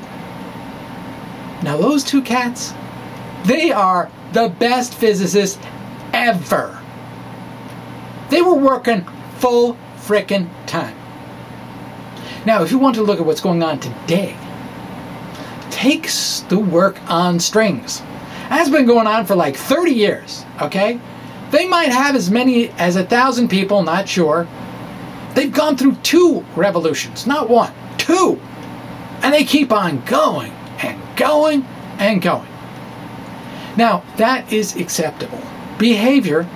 Now those two cats, they are the best physicists ever. They were working full frickin' time. Now, if you want to look at what's going on today, take the work on strings. That's been going on for like 30 years, okay? They might have as many as 1,000 people, not sure. They've gone through 2 revolutions, not 1, 2. And they keep on going and going and going. Now, that is acceptable behavior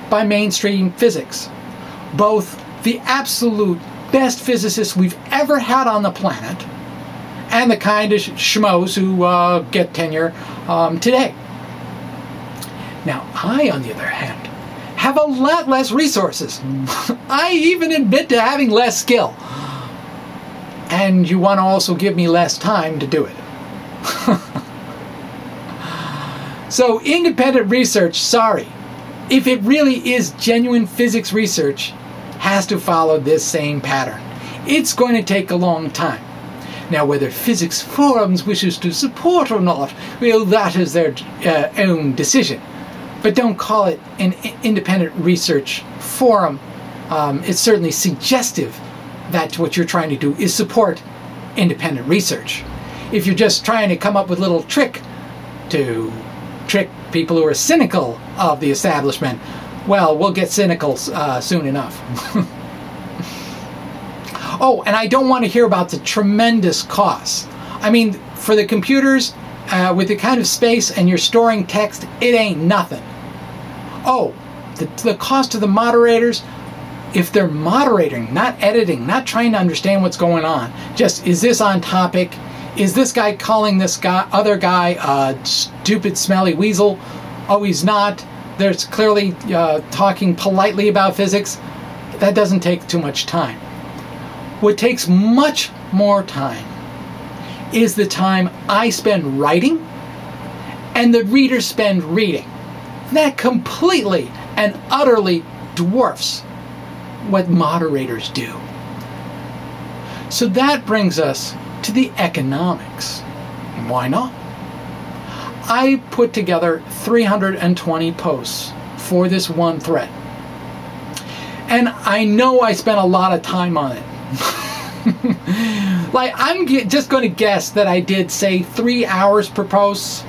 by mainstream physics. Both the absolute best physicists we've ever had on the planet and the kind of schmoes who get tenure today. Now, I, on the other hand, have a lot less resources. I even admit to having less skill. And you want to also give me less time to do it. So independent research, sorry, if it really is genuine physics research, has to follow this same pattern. It's going to take a long time. Now, whether Physics Forums wishes to support or not, well, that is their own decision. But don't call it an independent research forum. It's certainly suggestive that what you're trying to do is support independent research. If you're just trying to come up with a little trick to trick people who are cynical of the establishment, well, we'll get cynical soon enough. Oh, and I don't want to hear about the tremendous costs. I mean, for the computers, with the kind of space and you're storing text, it ain't nothing. Oh, the cost to the moderators, if they're moderating, not editing, not trying to understand what's going on, just, is this on topic? Is this guy calling this guy, other guy a stupid, smelly weasel? Oh, he's not. There's clearly talking politely about physics. That doesn't take too much time. What takes much more time is the time I spend writing and the readers spend reading. That completely and utterly dwarfs what moderators do. So that brings us to the economics. Why not? I put together 320 posts for this one thread. And I know I spent a lot of time on it. Like, I'm just going to guess that I did, say, 3 hours per post.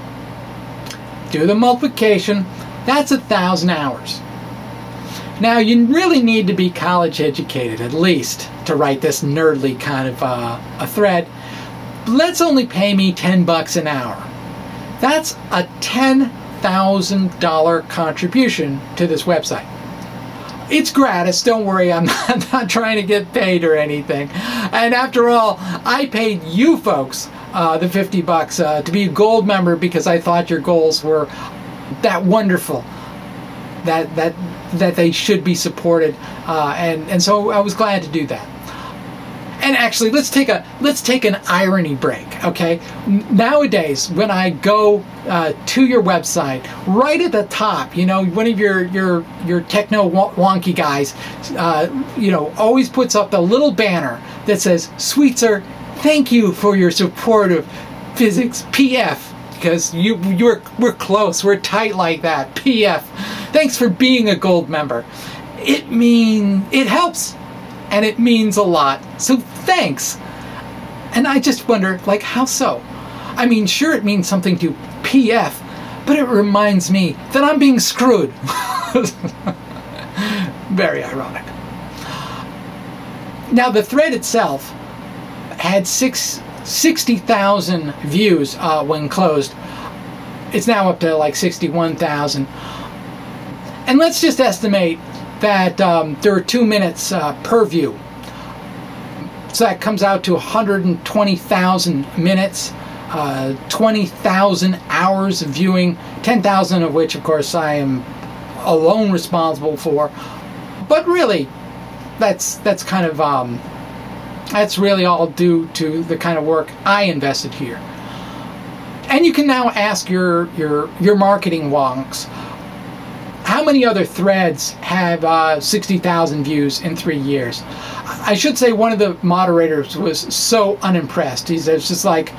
Do the multiplication. That's 1,000 hours. Now, you really need to be college educated, at least, to write this nerdly kind of a thread. Let's only pay me $10 an hour. That's a $10,000 contribution to this website. It's gratis, don't worry, I'm not trying to get paid or anything. And after all, I paid you folks the $50 to be a gold member because I thought your goals were that wonderful, that they should be supported, and so I was glad to do that. And actually, let's take an irony break, okay? Nowadays, when I go to your website, right at the top, you know, one of your techno wonky guys, you know, always puts up the little banner that says, "Sweetser, thank you for your support of physics, PF," because we're close, we're tight like that. PF, thanks for being a gold member. It helps. And it means a lot. So thanks. And I just wonder, like, how so? I mean, sure, it means something to PF, but it reminds me that I'm being screwed. Very ironic. Now, the thread itself had 60,000 views when closed. It's now up to like 61,000. And let's just estimate that there are 2 minutes per view. So that comes out to 120,000 minutes, 20,000 hours of viewing, 10,000 of which, of course, I am alone responsible for. But really, that's kind of that's really all due to the kind of work I invested here. And you can now ask your marketing wonks, how many other threads have 60,000 views in 3 years? I should say one of the moderators was so unimpressed. He says, just like,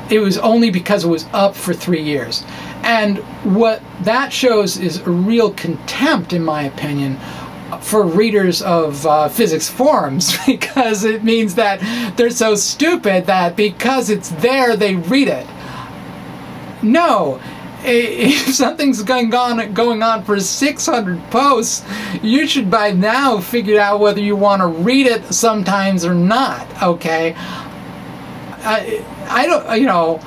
it was only because it was up for 3 years. And what that shows is a real contempt, in my opinion, for readers of physics forums, because it means that they're so stupid that because it's there, they read it. No. If something's going on for 600 posts, you should by now figure out whether you want to read it sometimes or not, okay? I don't, you know,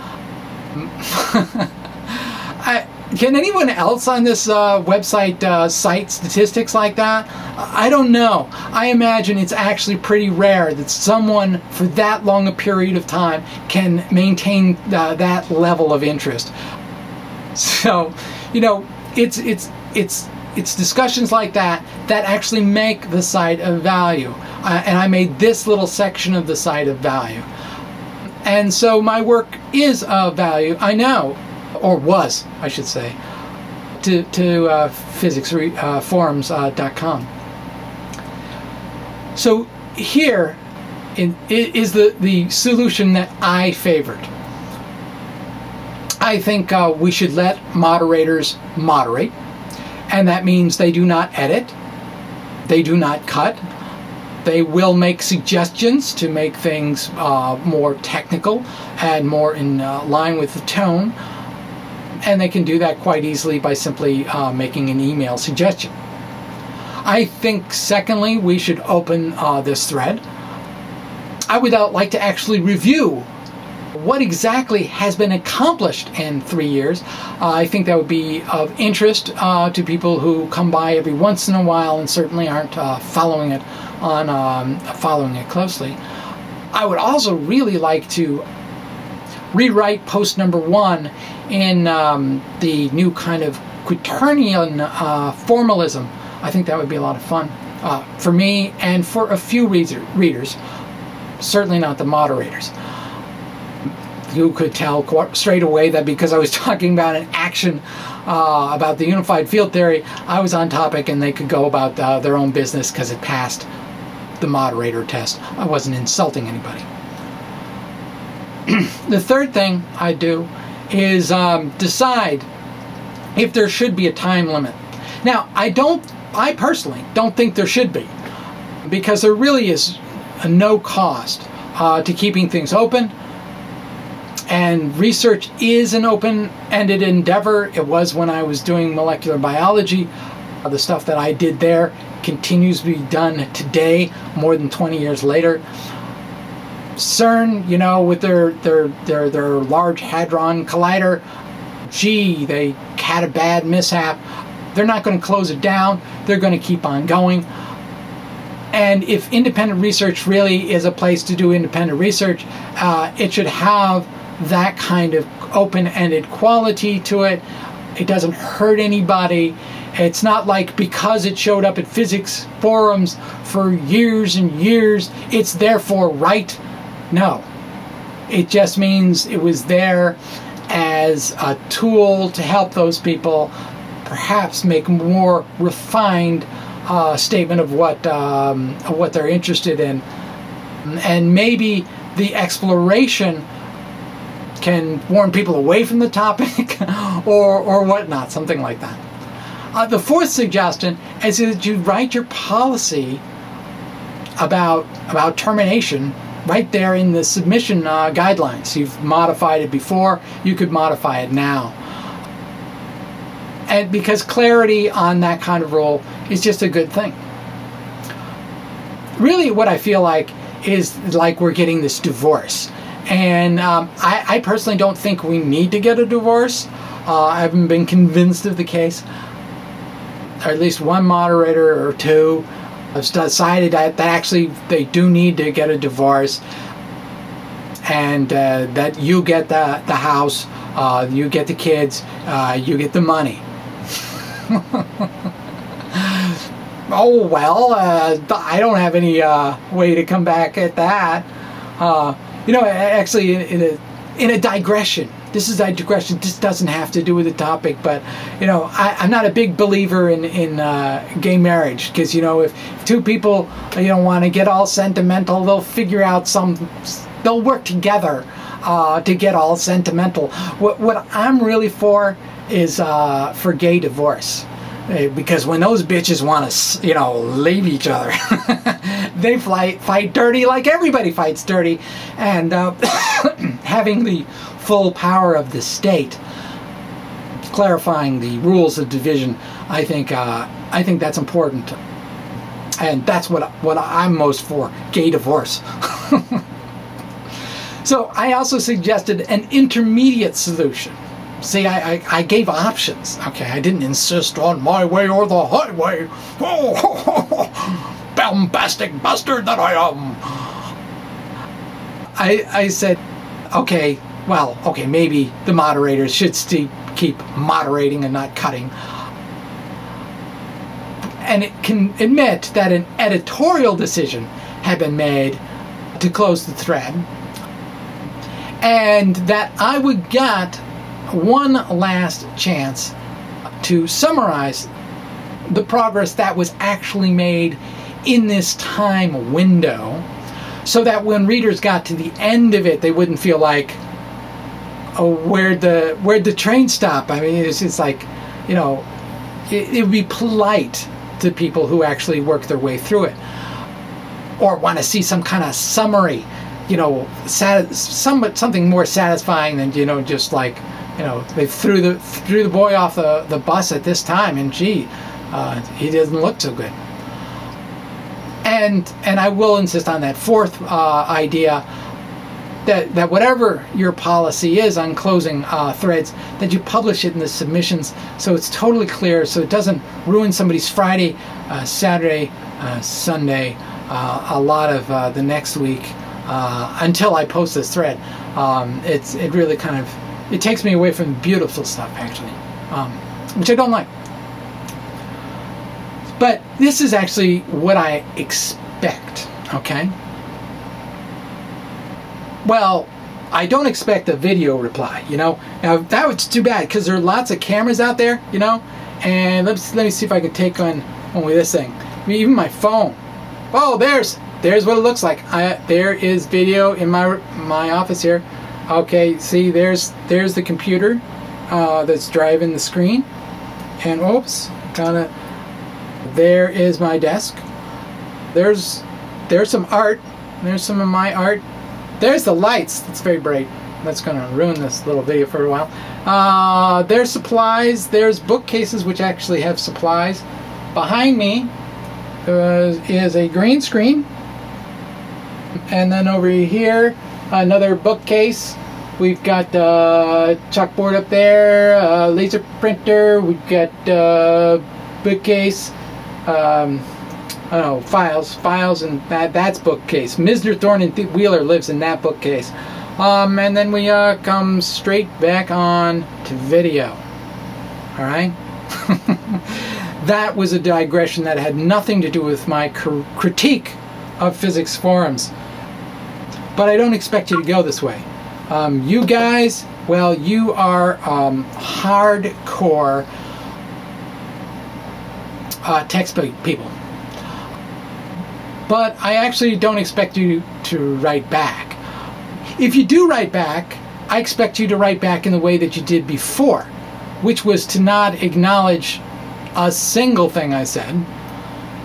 can anyone else on this website cite statistics like that? I don't know. I imagine it's actually pretty rare that someone for that long a period of time can maintain that level of interest. So, you know, it's discussions like that that actually make the site of value. And I made this little section of the site of value. And so my work is of value, I know, or was, I should say, to physicsforums.com. So here is the solution that I favored. I think we should let moderators moderate, and that means they do not edit, they do not cut, they will make suggestions to make things more technical and more in line with the tone, and they can do that quite easily by simply making an email suggestion. I think, secondly, we should open this thread. I would like to actually review what exactly has been accomplished in 3 years. I think that would be of interest to people who come by every once in a while and certainly aren't following it closely. I would also really like to rewrite post number 1 in the new kind of quaternion formalism. I think that would be a lot of fun for me and for a few readers, certainly not the moderators, who could tell straight away that because I was talking about an action about the unified field theory, I was on topic and they could go about their own business because it passed the moderator test. I wasn't insulting anybody. The third thing I do is decide if there should be a time limit. Now, I personally don't think there should be, because there really is no cost to keeping things open. And research is an open-ended endeavor. It was when I was doing molecular biology. The stuff that I did there continues to be done today, more than 20 years later. CERN, you know, with their Large Hadron Collider, gee, they had a bad mishap. They're not going to close it down. They're going to keep on going. And if independent research really is a place to do independent research, it should have that kind of open-ended quality to it. It doesn't hurt anybody. It's not like because it showed up at physics forums for years and years, it's therefore right. No. It just means it was there as a tool to help those people perhaps make a more refined statement of what they're interested in. And maybe the exploration can warn people away from the topic or whatnot, something like that. The fourth suggestion is that you write your policy about termination right there in the submission guidelines. You've modified it before, you could modify it now. And because clarity on that kind of rule is just a good thing. Really what I feel like is like we're getting this divorce. And I personally don't think we need to get a divorce. I haven't been convinced of the case. Or at least one moderator or two have decided that actually they do need to get a divorce, and that you get the house, you get the kids, you get the money. Oh well, I don't have any way to come back at that. You know, actually, in a digression. This is a digression. This doesn't have to do with the topic, but you know, I'm not a big believer in gay marriage, because you know, if two people want to get all sentimental, they'll figure out they'll work together to get all sentimental. What I'm really for is for gay divorce. Because when those bitches want to, leave each other, they fight dirty like everybody fights dirty, and having the full power of the state, clarifying the rules of division, I think that's important, and that's what I'm most for: gay divorce. So I also suggested an intermediate solution. See, I gave options. Okay, I didn't insist on my way or the highway. Oh, bombastic bastard that I am. I said, okay, maybe the moderators should keep moderating and not cutting. And it can admit that an editorial decision had been made to close the thread, and that I would get one last chance to summarize the progress that was actually made in this time window, so that when readers got to the end of it, they wouldn't feel like, oh, where'd the train stop? I mean, it's like, it would be polite to people who actually work their way through it, or want to see some kind of summary, something more satisfying than just like, they threw the boy off the bus at this time, and gee, he doesn't look so good. And I will insist on that fourth idea, that whatever your policy is on closing threads, that you publish it in the submissions so it's totally clear, so it doesn't ruin somebody's Friday, Saturday, Sunday, a lot of the next week until I post this thread. It really kind of, it takes me away from beautiful stuff, actually, which I don't like. But this is actually what I expect, okay? Well, I don't expect a video reply, Now, that was too bad, because there are lots of cameras out there, And let me see if I can take on with this thing. I mean, even my phone. Oh, there's what it looks like. There is video in my office here. Okay, see, there's the computer that's driving the screen, and oops, there is my desk. There's some art. There's some of my art. There's the lights. It's very bright. That's going to ruin this little video for a while. There's supplies. There's bookcases which actually have supplies. Behind me is a green screen. And then over here, another bookcase. We've got chalkboard up there, laser printer. We've got bookcase. I don't know, files, and that's bookcase. Mr. Thorne and Wheeler lives in that bookcase. And then we come straight back on to video. All right? That was a digression that had nothing to do with my critique of physics forums. But I don't expect you to go this way. You guys, well, you are hardcore textbook people. But I actually don't expect you to write back. If you do write back, I expect you to write back in the way that you did before, which was to not acknowledge a single thing I said,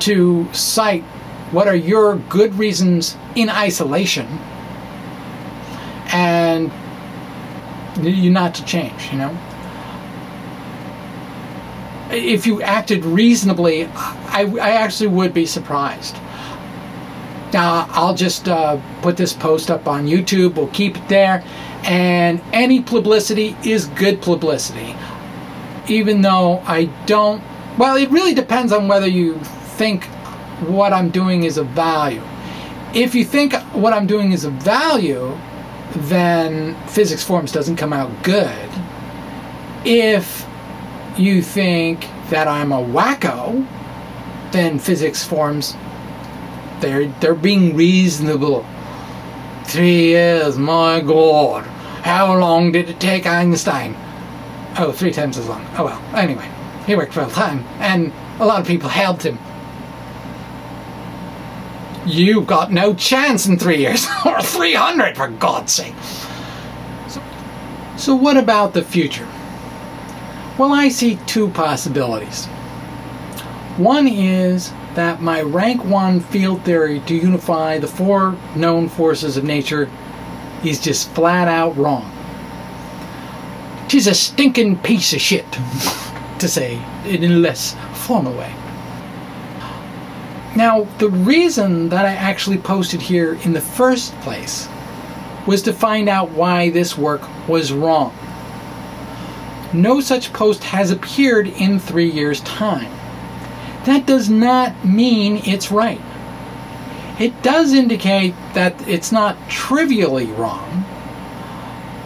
to cite what are your good reasons in isolation, and you not to change, you know. If you acted reasonably, I actually would be surprised. Now, I'll just put this post up on YouTube. We'll keep it there. And any publicity is good publicity. Even though I don't... Well, it really depends on whether you think what I'm doing is of value. If you think what I'm doing is of value, then Physics Forums doesn't come out good. If you think that I'm a wacko, then Physics Forums... They're being reasonable. 3 years, my God. How long did it take Einstein? Oh, 3 times as long. Oh well, anyway. He worked full time, and a lot of people helped him. You got no chance in 3 years. Or 300, for God's sake. So what about the future? Well, I see 2 possibilities. One is that my rank 1 field theory to unify the 4 known forces of nature is just flat out wrong. 'Tis a stinking piece of shit, to say it in a less formal way. Now, the reason that I actually posted here in the first place was to find out why this work was wrong. No such post has appeared in 3 years' time. That does not mean it's right. It does indicate that it's not trivially wrong,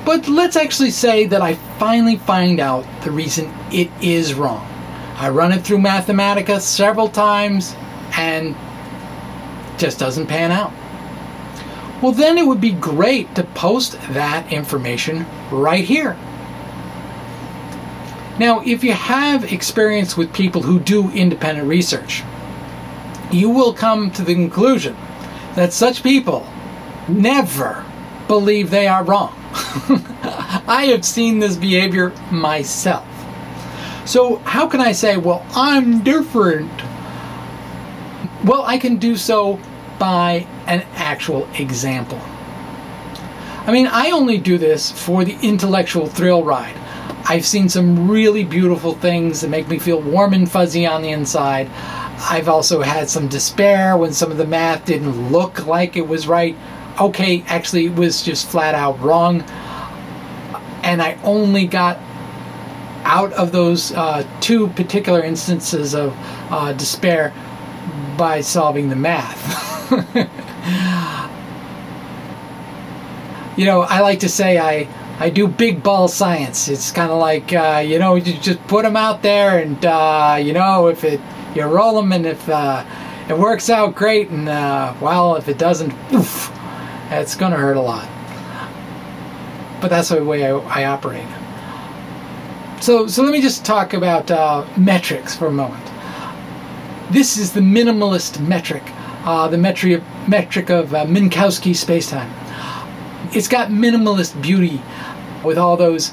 but let's actually say that I finally find out the reason it is wrong. I run it through Mathematica several times and it just doesn't pan out. Well, then it would be great to post that information right here. Now, if you have experience with people who do independent research, you will come to the conclusion that such people never believe they are wrong. I have seen this behavior myself. So how can I say, well, I'm different? Well, I can do so by an actual example. I mean, I only do this for the intellectual thrill ride. I've seen some really beautiful things that make me feel warm and fuzzy on the inside. I've also had some despair when some of the math didn't look like it was right. Okay, actually it was just flat out wrong. And I only got out of those 2 particular instances of despair by solving the math. You know, I like to say I do big ball science. It's kind of like, you know, you just put them out there and, you know, if you roll them, and if it works out great, and, well, if it doesn't, oof, it's going to hurt a lot. But that's the way I operate. So let me just talk about metrics for a moment. This is the minimalist metric, the metric of Minkowski spacetime. It's got minimalist beauty with all those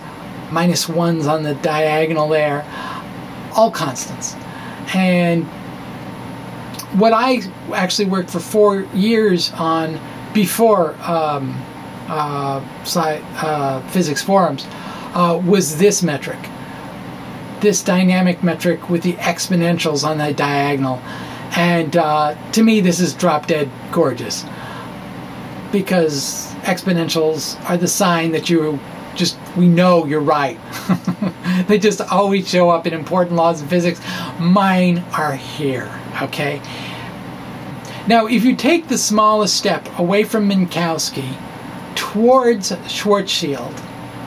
-1s on the diagonal there, all constants. And what I actually worked for 4 years on before physics forums was this metric, this dynamic metric with the exponentials on the diagonal. And to me, this is drop dead gorgeous, because exponentials are the sign that we know you're right. They just always show up in important laws of physics. Mine are here, okay? Now, if you take the smallest step away from Minkowski towards Schwarzschild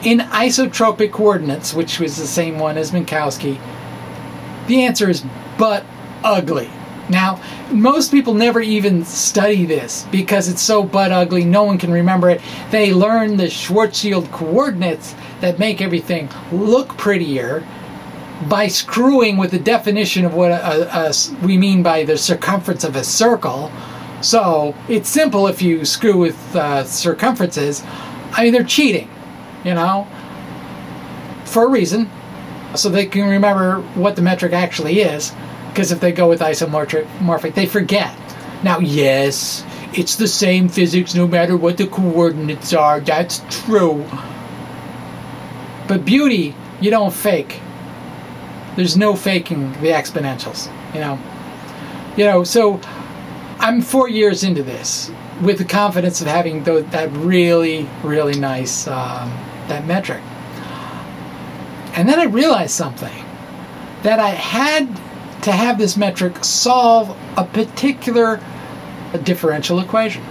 in isotropic coordinates, which was the same one as Minkowski, the answer is but ugly. Now, most people never even study this because it's so butt ugly, no one can remember it. They learn the Schwarzschild coordinates that make everything look prettier by screwing with the definition of what we mean by the circumference of a circle. So it's simple if you screw with circumferences. I mean, they're cheating, you know, for a reason, so they can remember what the metric actually is. Because if they go with isomorphic, they forget. Now, yes, it's the same physics no matter what the coordinates are. That's true. But beauty, you don't fake. There's no faking the exponentials, you know. So I'm 4 years into this with the confidence of having that really, really nice that metric. And then I realized something, that I had to have this metric solve a particular differential equation.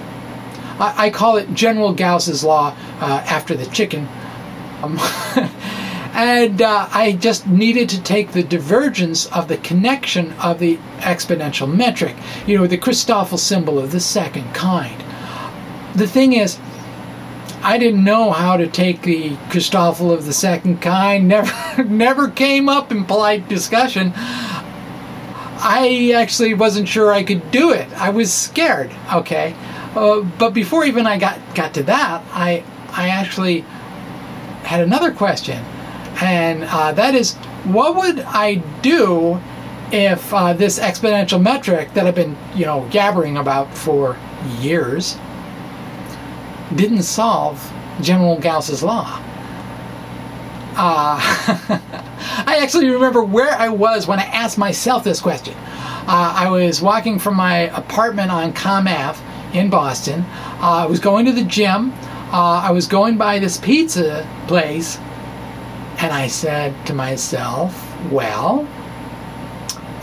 I call it General Gauss's law after the chicken. And I just needed to take the divergence of the connection of the exponential metric, you know, the Christoffel symbol of the second kind. The thing is, I didn't know how to take the Christoffel of the second kind, never came up in polite discussion. I actually wasn't sure I could do it. I was scared, okay? But before even I got to that, I actually had another question. And that is, what would I do if this exponential metric that I've been, you know, gabbering about for years didn't solve General Gauss's law? I actually remember where I was when I asked myself this question. I was walking from my apartment on Comm Ave in Boston. I was going to the gym. I was going by this pizza place, and I said to myself, well,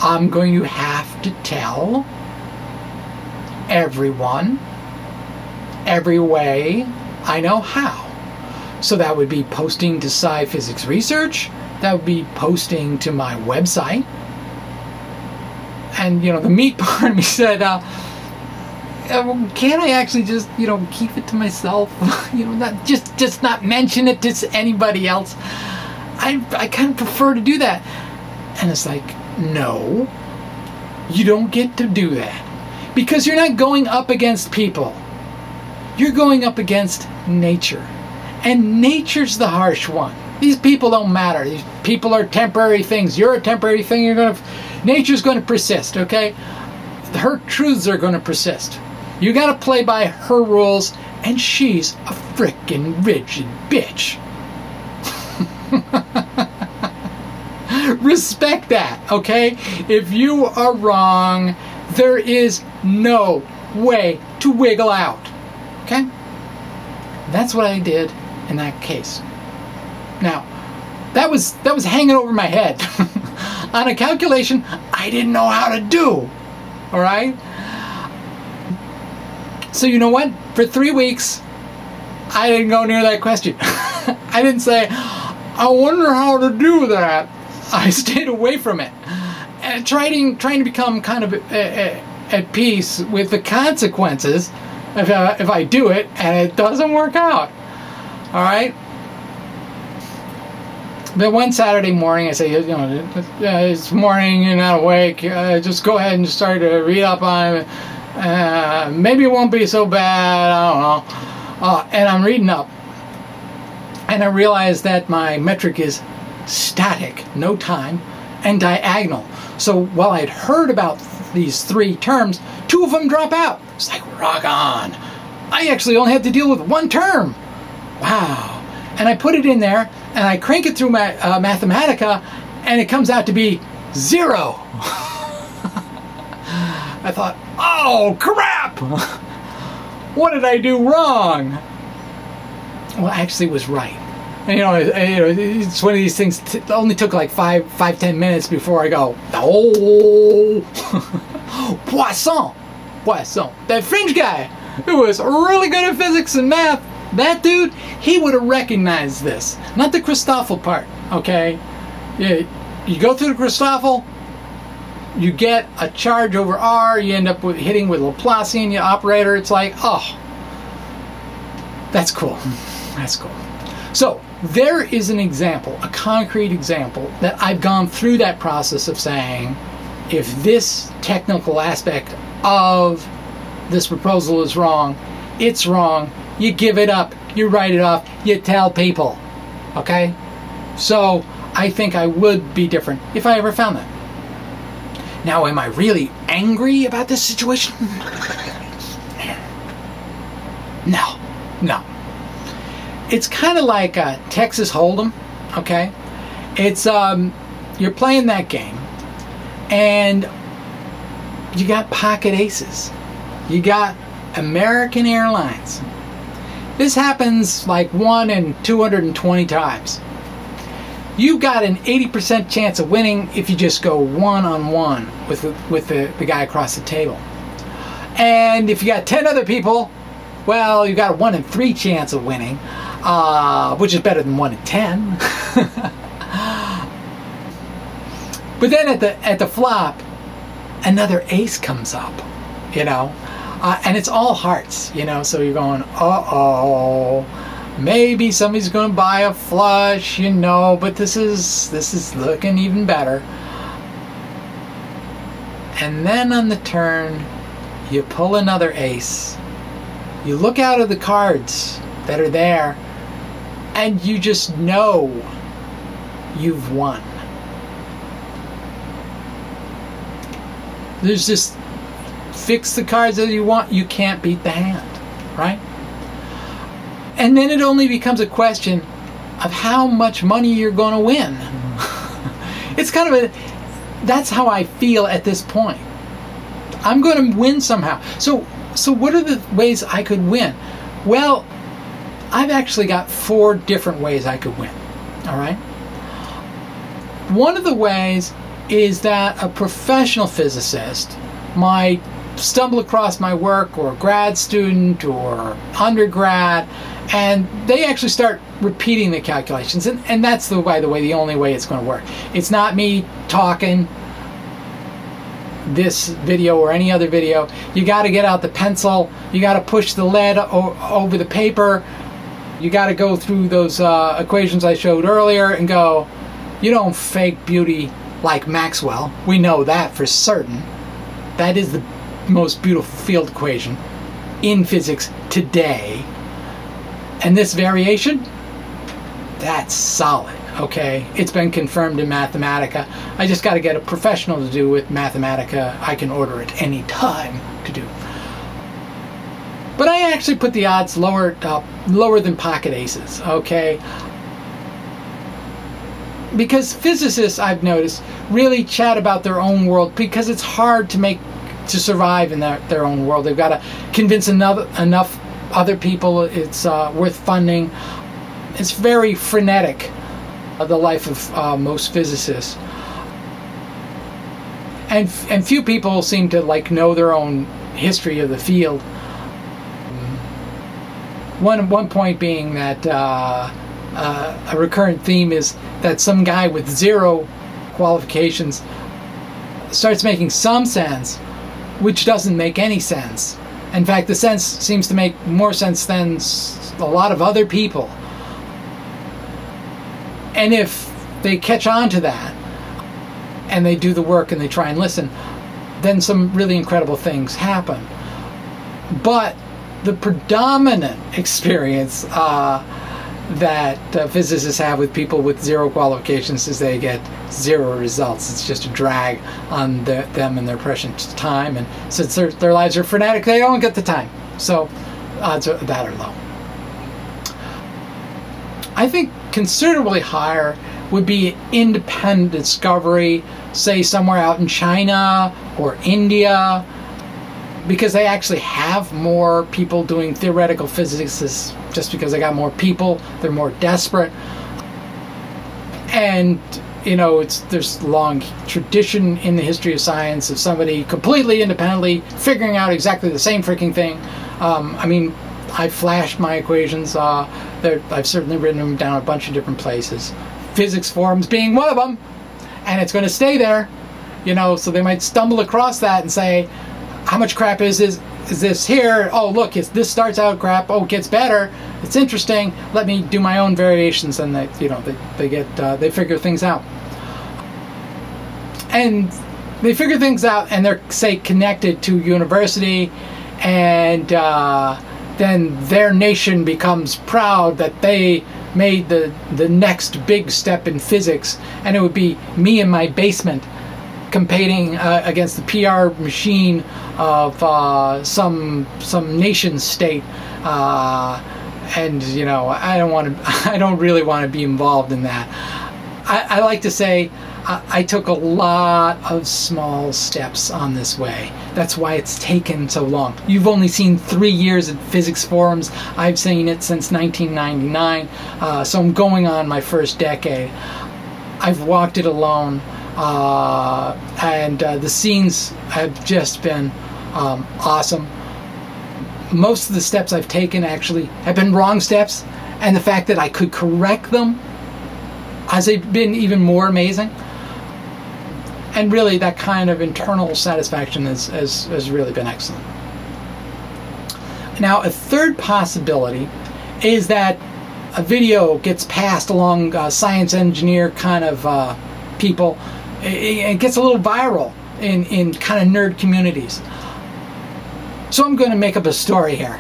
I'm going to have to tell everyone every way I know how. So that would be posting to Sci Physics Research, that would be posting to my website. And, you know, the meat part of me said, can't I actually just, you know, keep it to myself? You know, not just not mention it to anybody else. I kind of prefer to do that. And it's like, no, you don't get to do that. Because you're not going up against people. You're going up against nature. And nature's the harsh one. These people don't matter. These people are temporary things. You're a temporary thing. Nature's going to persist, okay? Her truths are going to persist. You got to play by her rules, and she's a frickin' rigid bitch. Respect that, okay? If you are wrong, there is no way to wiggle out, okay? That's what I did in that case. Now, that was hanging over my head on a calculation I didn't know how to do. All right? So you know what? For 3 weeks, I didn't go near that question. I didn't say, I wonder how to do that. I stayed away from it. And trying to become kind of at peace with the consequences if I do it and it doesn't work out. All right? But one Saturday morning, I say, you know, it's morning, you're not awake, just go ahead and start to read up on it. Maybe it won't be so bad, I don't know. And I'm reading up, and I realize that my metric is static, no time, and diagonal. So while I'd heard about these three terms, two of them drop out. It's like, rock on. I actually only have to deal with one term. Wow. And I put it in there, and I crank it through my Mathematica, and it comes out to be 0. I thought, oh, crap! What did I do wrong? Well, actually, it was right. And, it's one of these things. It only took like 5-10 minutes before I go, oh, Poisson. That French guy who was really good at physics and math. That dude, he would have recognized this. Not the Christoffel part, okay? You go through the Christoffel, you get a charge over R, you end up hitting with Laplacian your operator. It's like, oh, that's cool. That's cool. So there is an example, a concrete example, that I've gone through that process of saying, if this technical aspect of this proposal is wrong, it's wrong. You give it up, you write it off, you tell people, okay? So I think I would be different if I ever found that. Now, am I really angry about this situation? No. It's kind of like Texas Hold'em, okay? It's, you're playing that game, and you got pocket aces. You got American Airlines. This happens like 1 in 220 times. You got an 80% chance of winning if you just go one-on-one with the guy across the table. And if you got 10 other people, well, you got a 1 in 3 chance of winning, which is better than 1 in 10. But then at the flop, another ace comes up, and it's all hearts, so you're going, uh-oh, maybe somebody's going to buy a flush, but this is looking even better. And then on the turn, you pull another ace. You look out of the cards that are there, and you just know you've won. There's just, fix the cards that you want, you can't beat the hand, right? And then it only becomes a question of how much money you're going to win. It's kind of that's how I feel at this point. I'm going to win somehow. So what are the ways I could win? Well, I've actually got 4 different ways I could win, all right? One of the ways is that a professional physicist might stumble across my work, or a grad student or undergrad, and they actually start repeating the calculations, and that's, by the way, the only way it's going to work. It's not me talking this video or any other video. You got to get out the pencil, you got to push the lead over the paper, you got to go through those equations I showed earlier and go, you don't fake beauty like Maxwell. We know that for certain. That is the most beautiful field equation in physics today. And this variation, that's solid, okay? It's been confirmed in Mathematica. I just got to get a professional to do with Mathematica. I can order it any time to do. But I actually put the odds lower than pocket aces, okay? Because physicists, I've noticed, really chat about their own world because it's hard to survive in their own world. They've got to convince enough other people it's worth funding. It's very frenetic, the life of most physicists. And few people seem to know their own history of the field. One point being that a recurrent theme is that some guy with 0 qualifications starts making some sense, which doesn't make any sense. In fact, the sense seems to make more sense than a lot of other people. And if they catch on to that, and they do the work and they try and listen, then some really incredible things happen. But the predominant experience that physicists have with people with zero qualifications is they get zero results. It's just a drag on them and their precious time, and since their lives are frenetic, they don't get the time. So odds of that are low. I think considerably higher would be independent discovery, say somewhere out in China or India, because they actually have more people doing theoretical physics. Just because they got more people, they're more desperate. And you know, there's long tradition in the history of science of somebody completely independently figuring out exactly the same freaking thing. I mean, I flashed my equations. I've certainly written them down a bunch of different places. Physics forums being one of them, and it's going to stay there. You know, so they might stumble across that and say, how much crap is this here? Oh, look, this starts out crap. Oh, it gets better. It's interesting. Let me do my own variations, and they figure things out. And they figure things out, and they're, say, connected to university, and then their nation becomes proud that they made the next big step in physics, and it would be me in my basement competing against the PR machine of some nation state, and you know, I don't really want to be involved in that. I like to say I took a lot of small steps on this way. That's why it's taken so long. You've only seen 3 years of physics forums. I've seen it since 1999, so I'm going on my first decade. I've walked it alone. And the scenes have just been awesome. Most of the steps I've taken actually have been wrong steps, and the fact that I could correct them has been even more amazing. And really, that kind of internal satisfaction has really been excellent. Now, a third possibility is that a video gets passed along science engineer kind of people. It gets a little viral in kind of nerd communities. So I'm going to make up a story here,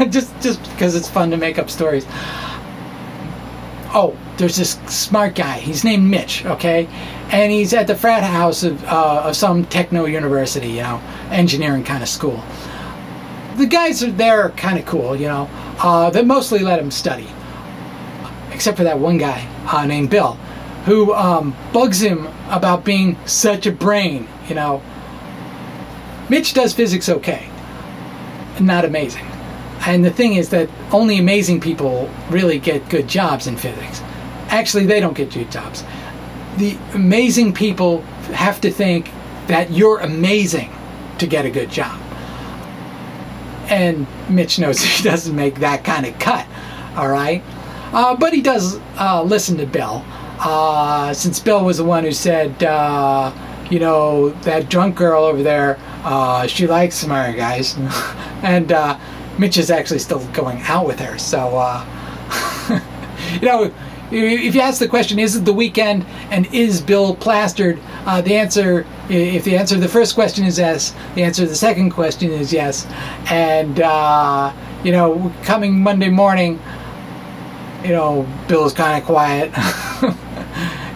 just because it's fun to make up stories. Oh, there's this smart guy. He's named Mitch, okay, and he's at the frat house of some techno university, you know, engineering kind of school. The guys are there, kind of cool, you know. They mostly let him study, except for that one guy named Bill, who bugs him about being such a brain, you know. Mitch does physics okay, not amazing. And the thing is that only amazing people really get good jobs in physics. Actually, they don't get good jobs. The amazing people have to think that you're amazing to get a good job. And Mitch knows he doesn't make that kind of cut, all right? But he does listen to Bill. Since Bill was the one who said, you know, that drunk girl over there, she likes smart guys. And Mitch is actually still going out with her. So, you know, if you ask the question, is it the weekend and is Bill plastered? The answer, if the answer to the first question is yes, the answer to the second question is yes. And, you know, coming Monday morning, you know, Bill's kind of quiet.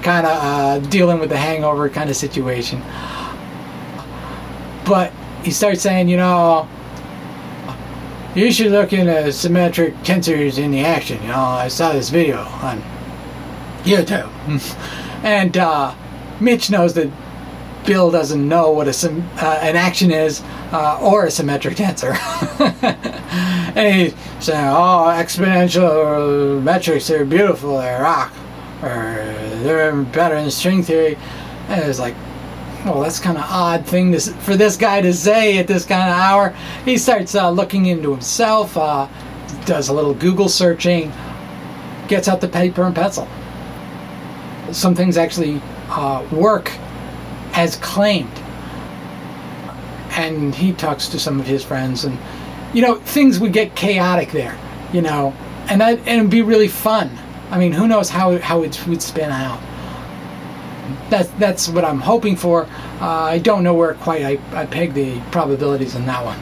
Kind of dealing with the hangover kind of situation. But he starts saying, you know, you should look into symmetric tensors in the action. You know, I saw this video on YouTube. And Mitch knows that Bill doesn't know what an action is or a symmetric tensor. And he's saying, oh, exponential metrics are beautiful, they rock. Or they're better in string theory. And it's like, well, that's kind of odd thing for this guy to say at this kind of hour. He starts looking into himself, does a little Google searching, gets out the paper and pencil. Some things actually work as claimed. And he talks to some of his friends, and you know, things would get chaotic there, you know, and it'd be really fun. I mean, who knows how it would spin out. That's what I'm hoping for. I don't know where quite I peg the probabilities on that one.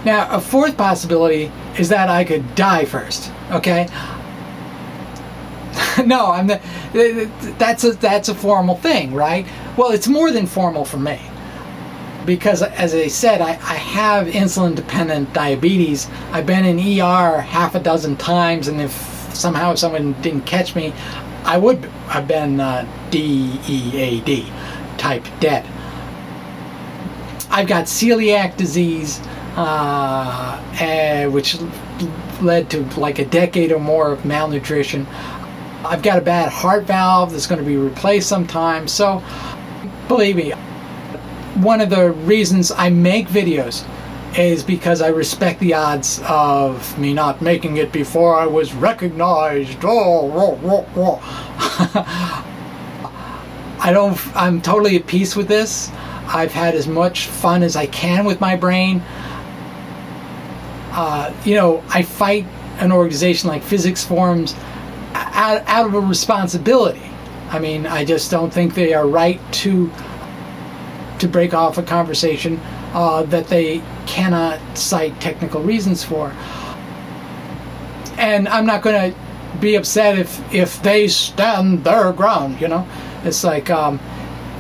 Now, a fourth possibility is that I could die first. Okay. No, that's a formal thing, right? Well, it's more than formal for me. Because, as I said, I have insulin-dependent diabetes. I've been in ER half a dozen times, and if somehow someone didn't catch me, I would have been DEAD, type dead. I've got celiac disease, which led to like a decade or more of malnutrition. I've got a bad heart valve that's going to be replaced sometime. So, believe me, one of the reasons I make videos is because I respect the odds of me not making it before I was recognized. I'm totally at peace with this. I've had as much fun as I can with my brain. You know, I fight an organization like Physics Forums out of a responsibility. I mean, I just don't think they are right to break off a conversation that they cannot cite technical reasons for. And I'm not going to be upset if they stand their ground, you know. It's like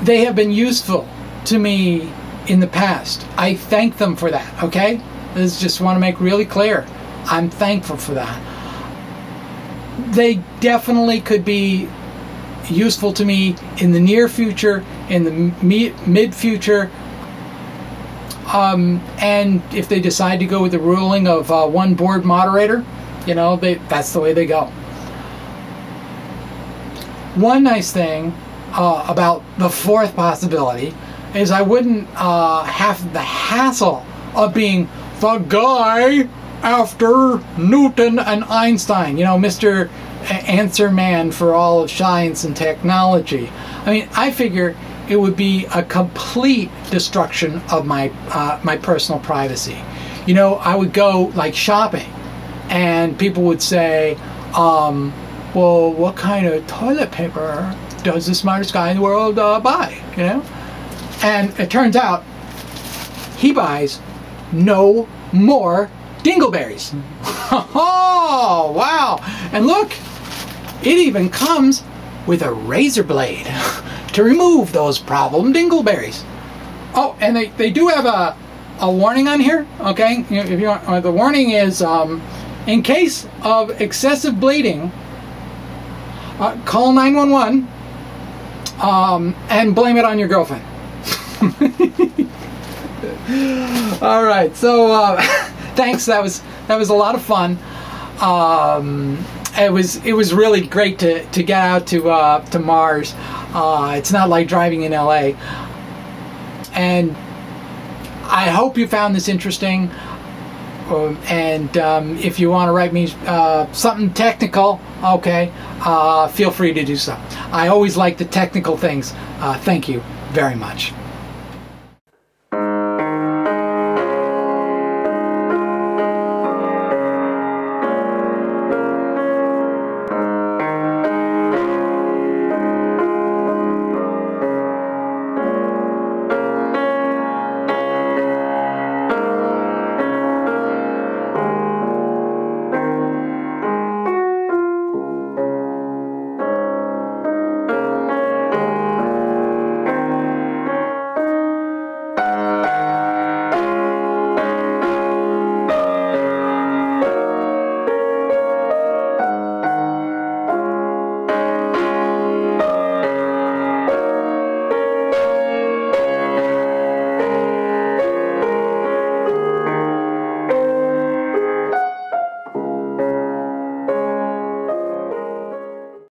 they have been useful to me in the past. I thank them for that, okay? I just want to make really clear. I'm thankful for that. They definitely could be useful to me in the near future, in the mid future, and if they decide to go with the ruling of one board moderator, you know, that's the way they go. One nice thing about the fourth possibility is I wouldn't have the hassle of being the guy after Newton and Einstein, you know, Mr. Answer Man for all of science and technology. I mean, I figure it would be a complete destruction of my my personal privacy. You know, I would go like shopping, and people would say, well, what kind of toilet paper does the smartest guy in the world buy? You know, and it turns out he buys no more dingleberries. Oh, wow. And look, it even comes with a razor blade to remove those problem dingleberries. Oh, and they do have a warning on here, okay? If you want, the warning is, in case of excessive bleeding, call 911 and blame it on your girlfriend. All right, so thanks. That was a lot of fun. It was really great to get out to Mars. It's not like driving in LA. And I hope you found this interesting. And if you want to write me something technical, okay, feel free to do so. I always like the technical things. Thank you very much.